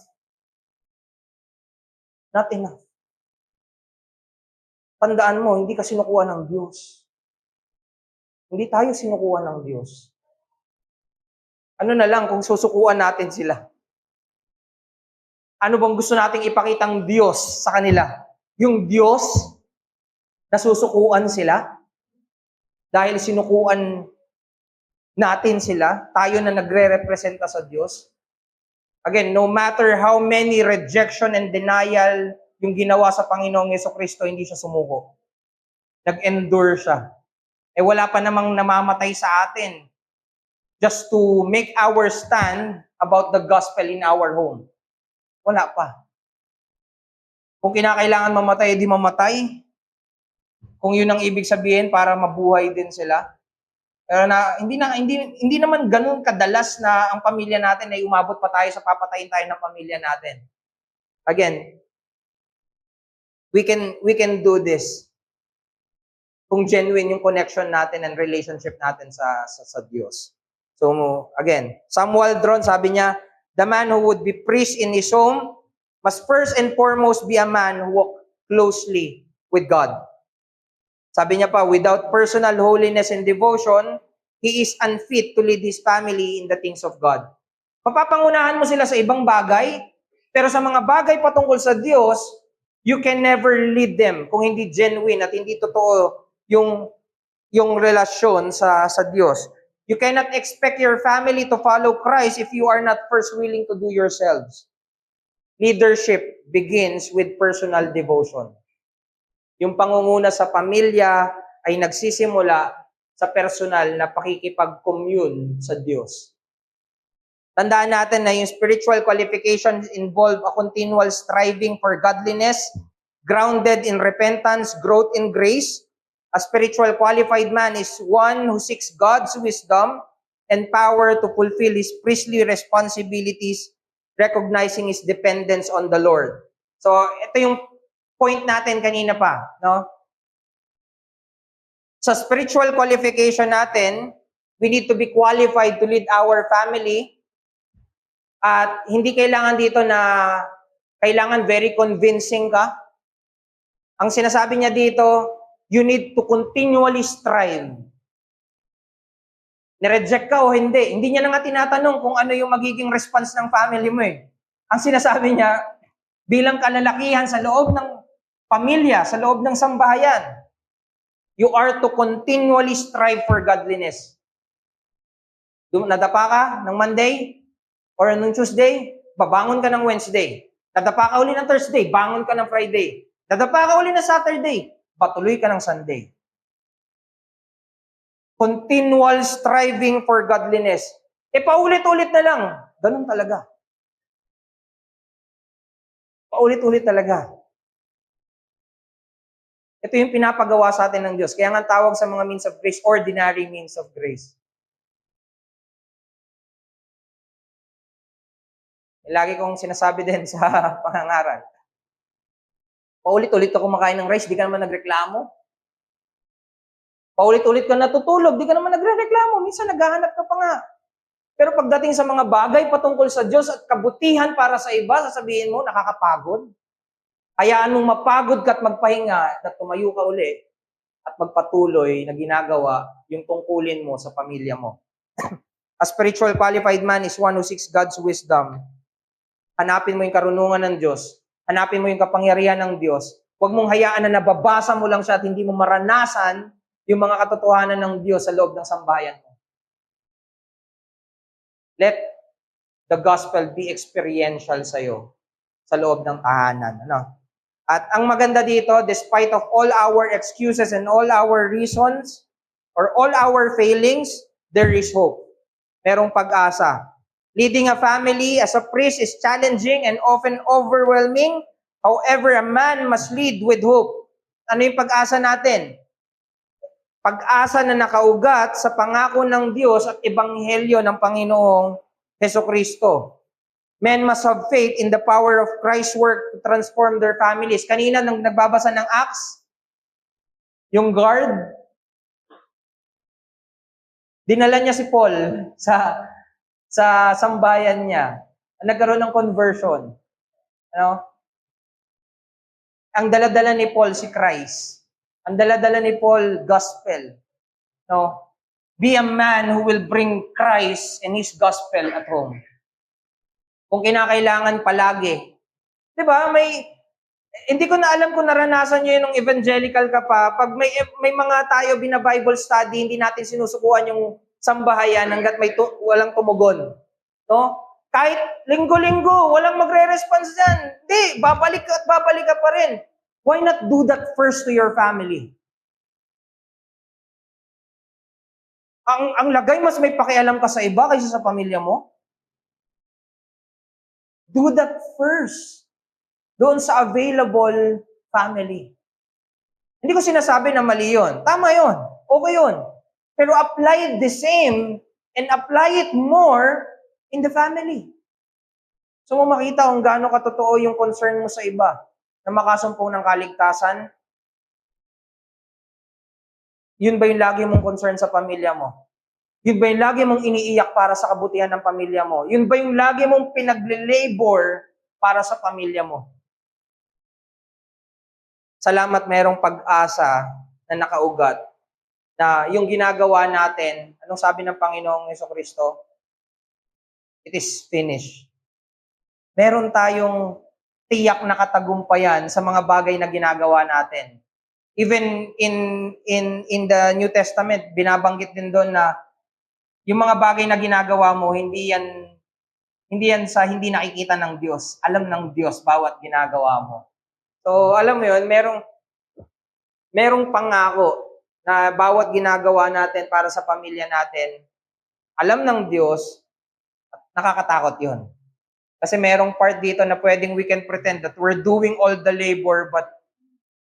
Not enough. Tandaan mo, hindi ka sinukuha ng Diyos. Hindi tayo sinukuha ng Diyos. Ano na lang kung susukuan natin sila? Ano bang gusto nating ipakitang Diyos sa kanila? Yung Diyos na susukuan sila? Dahil sinukuan natin sila, tayo na nagre-representa sa Diyos? Again, no matter how many rejection and denial yung ginawa sa Panginoong Jesucristo, hindi siya sumuko. Nag-endure siya. Eh wala pa namang namamatay sa atin just to make our stand about the gospel in our home. Wala pa. Kung kinakailangan mamatay, di mamatay. Kung yun ang ibig sabihin para mabuhay din sila. Pero hindi naman ganun kadalas na ang pamilya natin ay umabot pa tayo sa papatayin tayo ng pamilya natin. Again, we can do this kung genuine yung connection natin and relationship natin sa Diyos. So again, Sam Waldron sabi niya, the man who would be priest in his home must first and foremost be a man who walk closely with God. Sabi niya pa, without personal holiness and devotion, he is unfit to lead his family in the things of God. Mapapangunahan mo sila sa ibang bagay, pero sa mga bagay patungkol sa Diyos, you can never lead them kung hindi genuine at hindi totoo yung relasyon sa Diyos. You cannot expect your family to follow Christ if you are not first willing to do yourselves. Leadership begins with personal devotion. Yung pangunguna sa pamilya ay nagsisimula sa personal na pakikipag-commune sa Diyos. Tandaan natin na yung spiritual qualifications involve a continual striving for godliness, grounded in repentance, growth in grace. A spiritual qualified man is one who seeks God's wisdom and power to fulfill his priestly responsibilities, recognizing his dependence on the Lord. So, ito yung point natin kanina pa, no? Sa spiritual qualification natin, we need to be qualified to lead our family. At hindi kailangan dito na kailangan very convincing ka. Ang sinasabi niya dito, you need to continually strive. Nireject ka o hindi. Hindi niya na nga tinatanong kung ano yung magiging response ng family mo eh. Ang sinasabi niya, bilang kalalakihan sa loob ng pamilya, sa loob ng sambahayan, you are to continually strive for godliness. Nadapa ka ng Monday or nung Tuesday, babangon ka ng Wednesday. Nadapa ka uli ng Thursday, bangon ka ng Friday. Nadapa ka uli ng Saturday, patuloy ka ng Sunday. Continual striving for godliness. E paulit-ulit na lang. Ganun talaga. Paulit-ulit talaga. Ito yung pinapagawa sa atin ng Diyos. Kaya nga tawag sa mga means of grace, ordinary means of grace. Lagi kong sinasabi din sa pangangaral. Paulit-ulit ka kumakain ng rice, di ka naman nagreklamo. Paulit-ulit ka natutulog, di ka naman nagreklamo. Minsan naghahanap ka pa nga. Pero pagdating sa mga bagay patungkol sa Diyos at kabutihan para sa iba, sasabihin mo, nakakapagod. Hayaan mong mapagod ka at magpahinga at tumayo ka uli at magpatuloy na ginagawa yung tungkulin mo sa pamilya mo. A spiritual qualified man is one who seeks God's wisdom. Hanapin mo yung karunungan ng Diyos. Hanapin mo yung kapangyarihan ng Diyos. Huwag mong hayaan na nababasa mo lang siya at hindi mo maranasan yung mga katotohanan ng Diyos sa loob ng sambahayan mo. Let the gospel be experiential sa'yo sa loob ng tahanan. Ano? At ang maganda dito, despite of all our excuses and all our reasons or all our failings, there is hope. Merong pag-asa. Leading a family as a priest is challenging and often overwhelming. However, a man must lead with hope. Ano yung pag-asa natin? Pag-asa na nakaugat sa pangako ng Diyos at ebanghelyo ng Panginoong Hesukristo. Men must have faith in the power of Christ's work to transform their families. Kanina nang nagbabasa ng Acts, yung guard, dinala niya si Paul sa sambayan niya. Nagkaroon ng conversion. Ano? Ang dala-dala ni Paul si Christ. Ang dala-dala ni Paul gospel. No? Be a man who will bring Christ and His gospel at home. Kung kinakailangan palagi. 'Di ba? Hindi ko na alam kung naranasan niyo yung evangelical ka pa. Pag may mga tayo bina-Bible study, hindi natin sinusukuan yung sambahayan hangga't walang tumugon. No? Kahit linggo-linggo, walang magre-response dyan. Hindi, babalik ka at babalik ka pa rin. Why not do that first to your family? Ang lagay, mas may pakialam ka sa iba kaysa sa pamilya mo. Do that first. Doon sa available family. Hindi ko sinasabi na mali yun. Tama yun. Okay yun. Pero apply the same and apply it more in the family. So mo makita kung gaano katotoo yung concern mo sa iba na makasumpong ng kaligtasan. Yun ba yung lagi mong concern sa pamilya mo? Yun ba yung lagi mong iniiyak para sa kabutihan ng pamilya mo? Yun ba yung lagi mong pinagle-labor para sa pamilya mo? Salamat mayroong pag-asa na nakaugat na yung ginagawa natin, anong sabi ng Panginoong Jesucristo? It is finished. Meron tayong tiyak na katagumpayan sa mga bagay na ginagawa natin. Even in the New Testament, binabanggit din doon na yung mga bagay na ginagawa mo, hindi yan sa hindi nakikita ng Diyos. Alam ng Diyos bawat ginagawa mo. So, alam mo yun, merong pangako na bawat ginagawa natin para sa pamilya natin, alam ng Diyos, at nakakatakot yun. Kasi merong part dito na pwedeng we can pretend that we're doing all the labor, but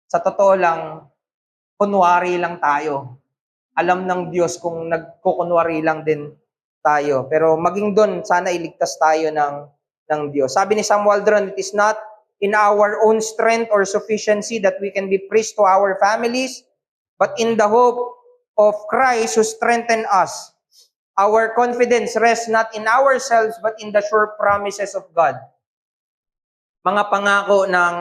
sa totoo lang, kunwari lang tayo. Alam ng Diyos kung nagkukunwari lang din tayo. Pero maging doon, sana iligtas tayo ng Diyos. Sabi ni Sam Waldron, it is not in our own strength or sufficiency that we can be priests to our families, but in the hope of Christ who strengthened us. Our confidence rests not in ourselves, but in the sure promises of God. Mga pangako ng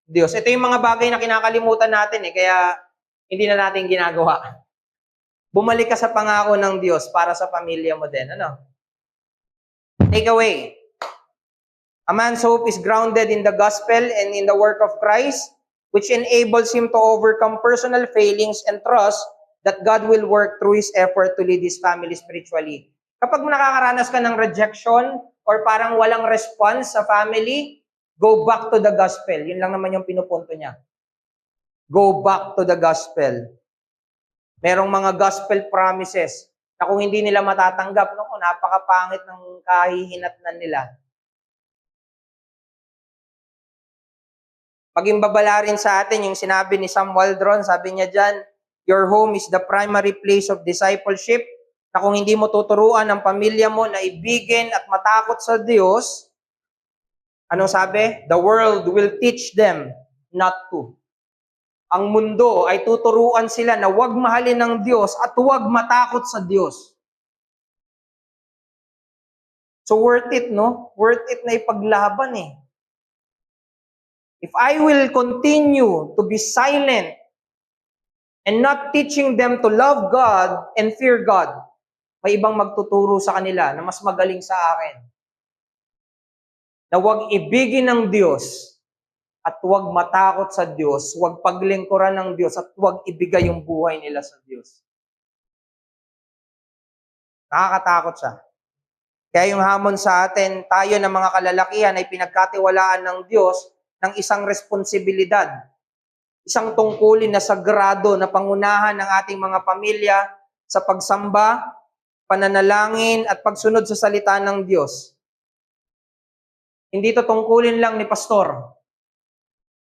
Diyos. Ito yung mga bagay na kinakalimutan natin kaya hindi na natin ginagawa. Bumalik ka sa pangako ng Diyos para sa pamilya mo din. Ano? Take away. A man's hope is grounded in the gospel and in the work of Christ, which enables him to overcome personal failings and trust that God will work through his effort to lead his family spiritually. Kapag nakakaranas ka ng rejection or parang walang response sa family, go back to the gospel. Yun lang naman yung pinupunto niya. Go back to the gospel. Merong mga gospel promises na kung hindi nila matatanggap, napakapangit ng kahihinatnan nila. Maging babala rin sa atin yung sinabi ni Sam Waldron, sabi niya dyan, your home is the primary place of discipleship, na kung hindi mo tuturuan ang pamilya mo na ibigin at matakot sa Diyos, anong sabi? The world will teach them not to. Ang mundo ay tuturuan sila na huwag mahalin ng Diyos at huwag matakot sa Diyos. So worth it, no? Worth it na ipaglaban eh. If I will continue to be silent and not teaching them to love God and fear God, may ibang magtuturo sa kanila na mas magaling sa akin. Na huwag ibigin ng Diyos at huwag matakot sa Diyos, huwag paglingkuran ng Diyos, at huwag ibigay yung buhay nila sa Diyos. Nakakatakot siya. Kaya yung hamon sa atin, tayo na mga kalalakihan ay pinagkatiwalaan ng Diyos ng isang responsibilidad, isang tungkulin na sagrado na pangunahan ng ating mga pamilya sa pagsamba, pananalangin, at pagsunod sa salita ng Diyos. Hindi to tungkulin lang ni pastor.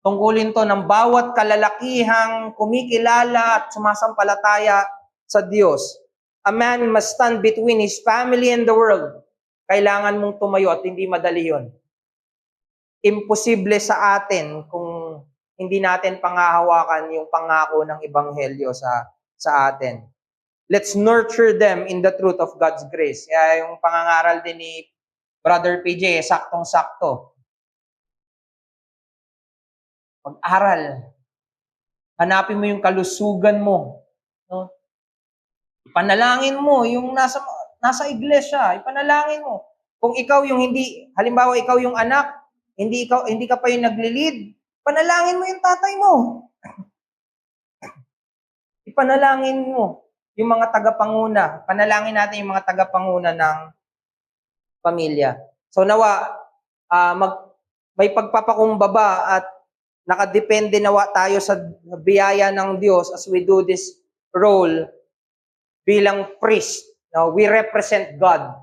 Tungkulin to ng bawat kalalakihang kumikilala at sumasampalataya sa Diyos. A man must stand between his family and the world. Kailangan mong tumayo at hindi madali yon. Imposible sa atin kung hindi natin pangahawakan yung pangako ng Ebanghelyo sa atin. Let's nurture them in the truth of God's grace. Kaya yung pangangaral din ni Brother PJ, saktong-sakto. Mag-aral. Hanapin mo yung kalusugan mo. No? Ipanalangin mo yung nasa iglesia. Ipanalangin mo. Kung ikaw yung hindi, halimbawa ikaw yung anak, hindi ka pa yung nagli-lead, panalangin mo yung tatay mo. Ipanalangin mo yung mga tagapanguna. Panalangin natin yung mga tagapanguna ng pamilya. So nawa, may pagpapakumbaba at nakadepende nawa tayo sa biyaya ng Diyos as we do this role bilang priest. No, we represent God.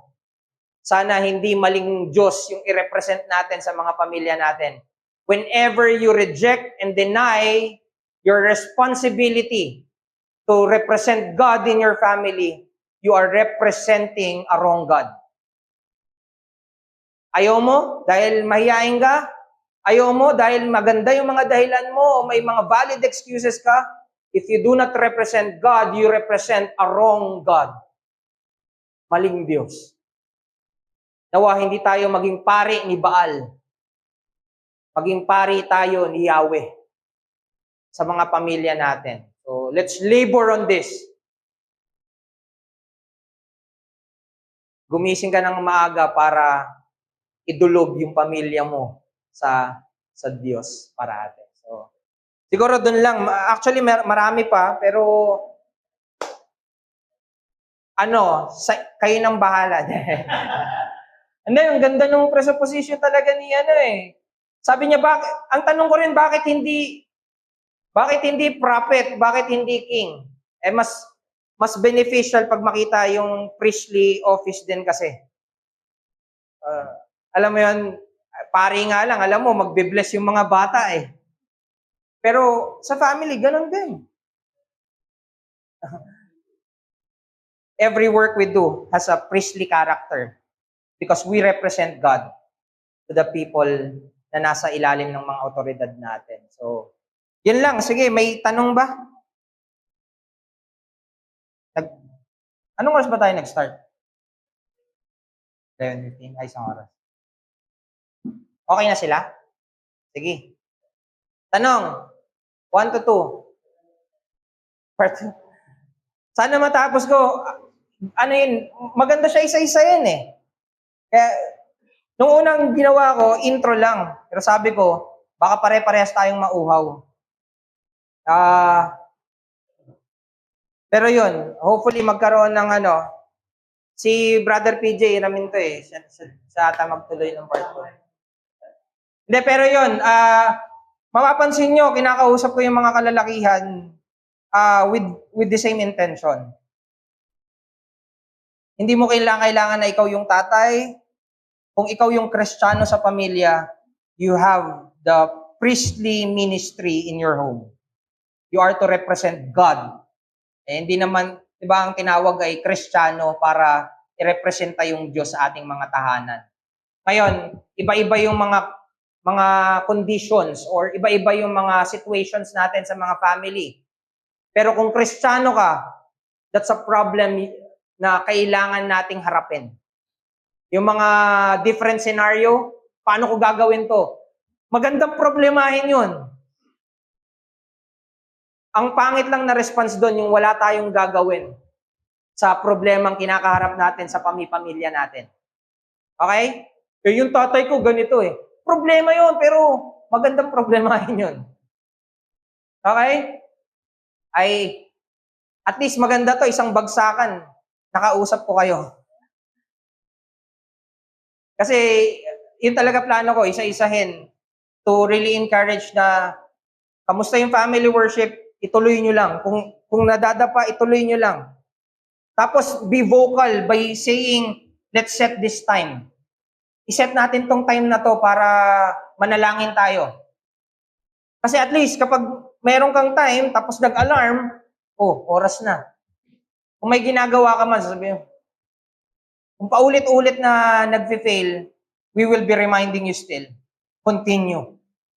Sana hindi maling Diyos yung i-represent natin sa mga pamilya natin. Whenever you reject and deny your responsibility to represent God in your family, you are representing a wrong God. Ayaw mo dahil mahihain ka? Ayaw mo dahil maganda yung mga dahilan mo o may mga valid excuses ka? If you do not represent God, you represent a wrong God. Maling Diyos. Nawa hindi tayo maging pari ni Baal. Maging pari tayo ni Yahweh sa mga pamilya natin. So, let's labor on this. Gumising ka ng maaga para idulog yung pamilya mo sa Diyos parate. So, siguro doon lang. Actually, marami pa, pero kayo nang bahala. Hindi, ang ganda ng presupposition talaga ni Sabi niya, ang tanong ko rin, bakit hindi prophet, bakit hindi king? Mas beneficial pag makita yung priestly office din kasi. Alam mo yun, pari nga lang, alam mo, magbe-bless yung mga bata eh. Pero sa family, ganun din. Every work we do has a priestly character because we represent God to the people na nasa ilalim ng mga otoridad natin. So, yun lang. Sige, may tanong ba? Anong oras ba tayo nag-start? 11:15, ay isang oras. Okay na sila? Sige. Tanong, 1 to 2. Sana matapos ko. Ano yun, maganda siya isa-isa yan eh. Kaya, nung unang ginawa ko, intro lang. Pero sabi ko, baka pare-parehas tayong mauhaw. Pero yun, hopefully magkaroon ng si Brother PJ namin to eh. Siya ata magtuloy ng part 2. Hindi, pero yun, mapapansin nyo, kinakausap ko yung mga kalalakihan with the same intention. Hindi mo kailangan na ikaw yung tatay. Kung ikaw yung Kristiyano sa pamilya, you have the priestly ministry in your home. You are to represent God. Eh, hindi naman, di ba, ang tinawag ay Kristiyano para i-representa yung Diyos sa ating mga tahanan. Ngayon, iba-iba yung mga conditions or iba-iba yung mga situations natin sa mga family. Pero kung Kristiyano ka, that's a problem na kailangan nating harapin. Yung mga different scenario, paano ko gagawin to? Magandang problemahin yun. Ang pangit lang na response doon, yung wala tayong gagawin sa problemang kinakaharap natin sa pamilya natin. Okay? Yung tatay ko ganito eh. Problema yun, pero magandang problemahin yun. Okay? Ay, at least maganda to, isang bagsakan. Nakausap ko kayo. Kasi, yun talaga plano ko, isa-isahin to really encourage na kamusta yung family worship, ituloy nyo lang. Kung nadadapa, ituloy nyo lang. Tapos, be vocal by saying, let's set this time. I-set natin tong time na to para manalangin tayo. Kasi at least, kapag meron kang time, tapos nag-alarm, oras na. Kung may ginagawa ka man, sasabihin, kung paulit-ulit na nag-fail, we will be reminding you still. Continue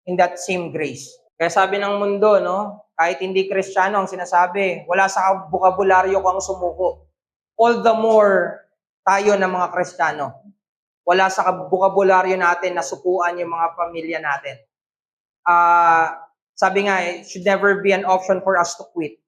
in that same grace. Kaya sabi ng mundo, no, kahit hindi Kristiyano ang sinasabi, wala sa bokabularyo ko ang sumuko. All the more tayo ng mga Kristiyano. Wala sa bokabularyo natin na sukuan yung mga pamilya natin. Sabi nga, it should never be an option for us to quit,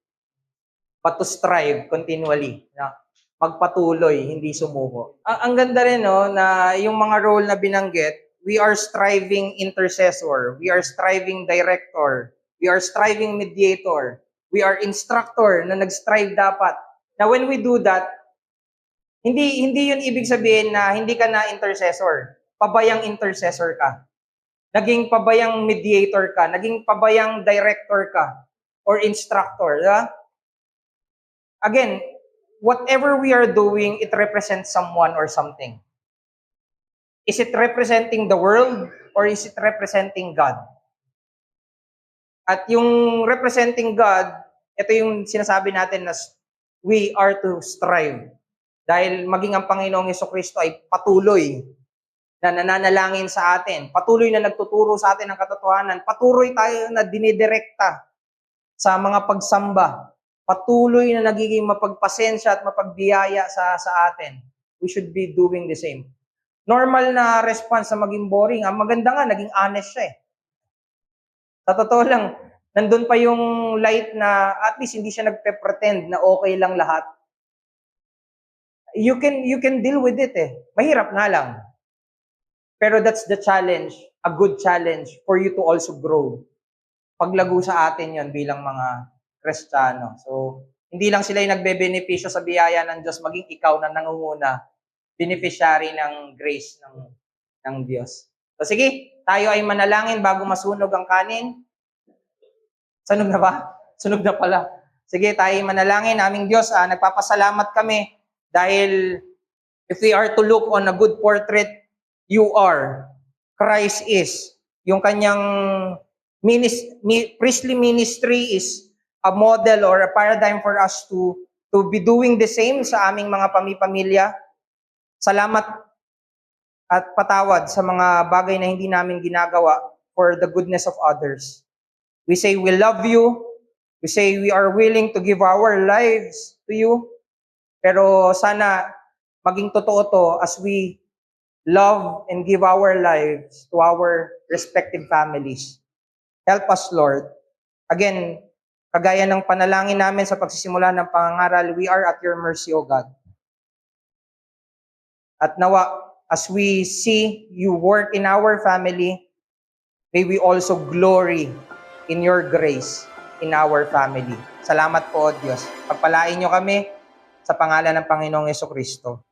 but to strive continually. No? Magpatuloy, hindi sumuko. Ang ganda rin, no, na yung mga role na binanggit, we are striving intercessor, we are striving director, we are striving mediator, we are instructor na nag-strive dapat. Now, when we do that, hindi yun ibig sabihin na hindi ka na intercessor. pabayang intercessor ka. Naging pabayang mediator ka. Naging pabayang director ka or instructor. Diba? Again, whatever we are doing, it represents someone or something. Is it representing the world or is it representing God? At yung representing God, ito yung sinasabi natin na we are to strive. Dahil maging ang Panginoong Jesucristo ay patuloy na nananalangin sa atin, patuloy na nagtuturo sa atin ng katotohanan, patuloy tayo na dinidirekta sa mga pagsamba, patuloy na nagiging mapagpasensya at mapagbiyaya sa atin. We should be doing the same. Normal na response na maging boring. Ang maganda nga, naging honest siya eh. Sa totoo lang, nandun pa yung light na at least hindi siya nagpe-pretend na okay lang lahat. You can deal with it eh. Mahirap nga lang. Pero that's the challenge, a good challenge for you to also grow. Paglago sa atin yon bilang mga Kristiyano. So, hindi lang sila yung nagbe-benepisyo sa biyaya ng Diyos, maging ikaw na nangunguna, beneficiary ng grace ng Diyos. So, sige, tayo ay manalangin bago masunog ang kanin. Sunog na ba? Sunog na pala. Sige, tayo ay manalangin. Aming Diyos, nagpapasalamat kami dahil if we are to look on a good portrait, you are. Christ is. Yung kanyang priestly ministry is a model or a paradigm for us to be doing the same sa aming mga pamilya. Salamat at patawad sa mga bagay na hindi namin ginagawa for the goodness of others. We say we love you. We say we are willing to give our lives to you. Pero sana maging totoo to as we love and give our lives to our respective families. Help us, Lord. Again, kagaya ng panalangin namin sa pagsisimula ng pangangaral, we are at your mercy, O God. At nawa, as we see you work in our family, may we also glory in your grace in our family. Salamat po, O Diyos. Pagpalain niyo kami sa pangalan ng Panginoong Jesucristo.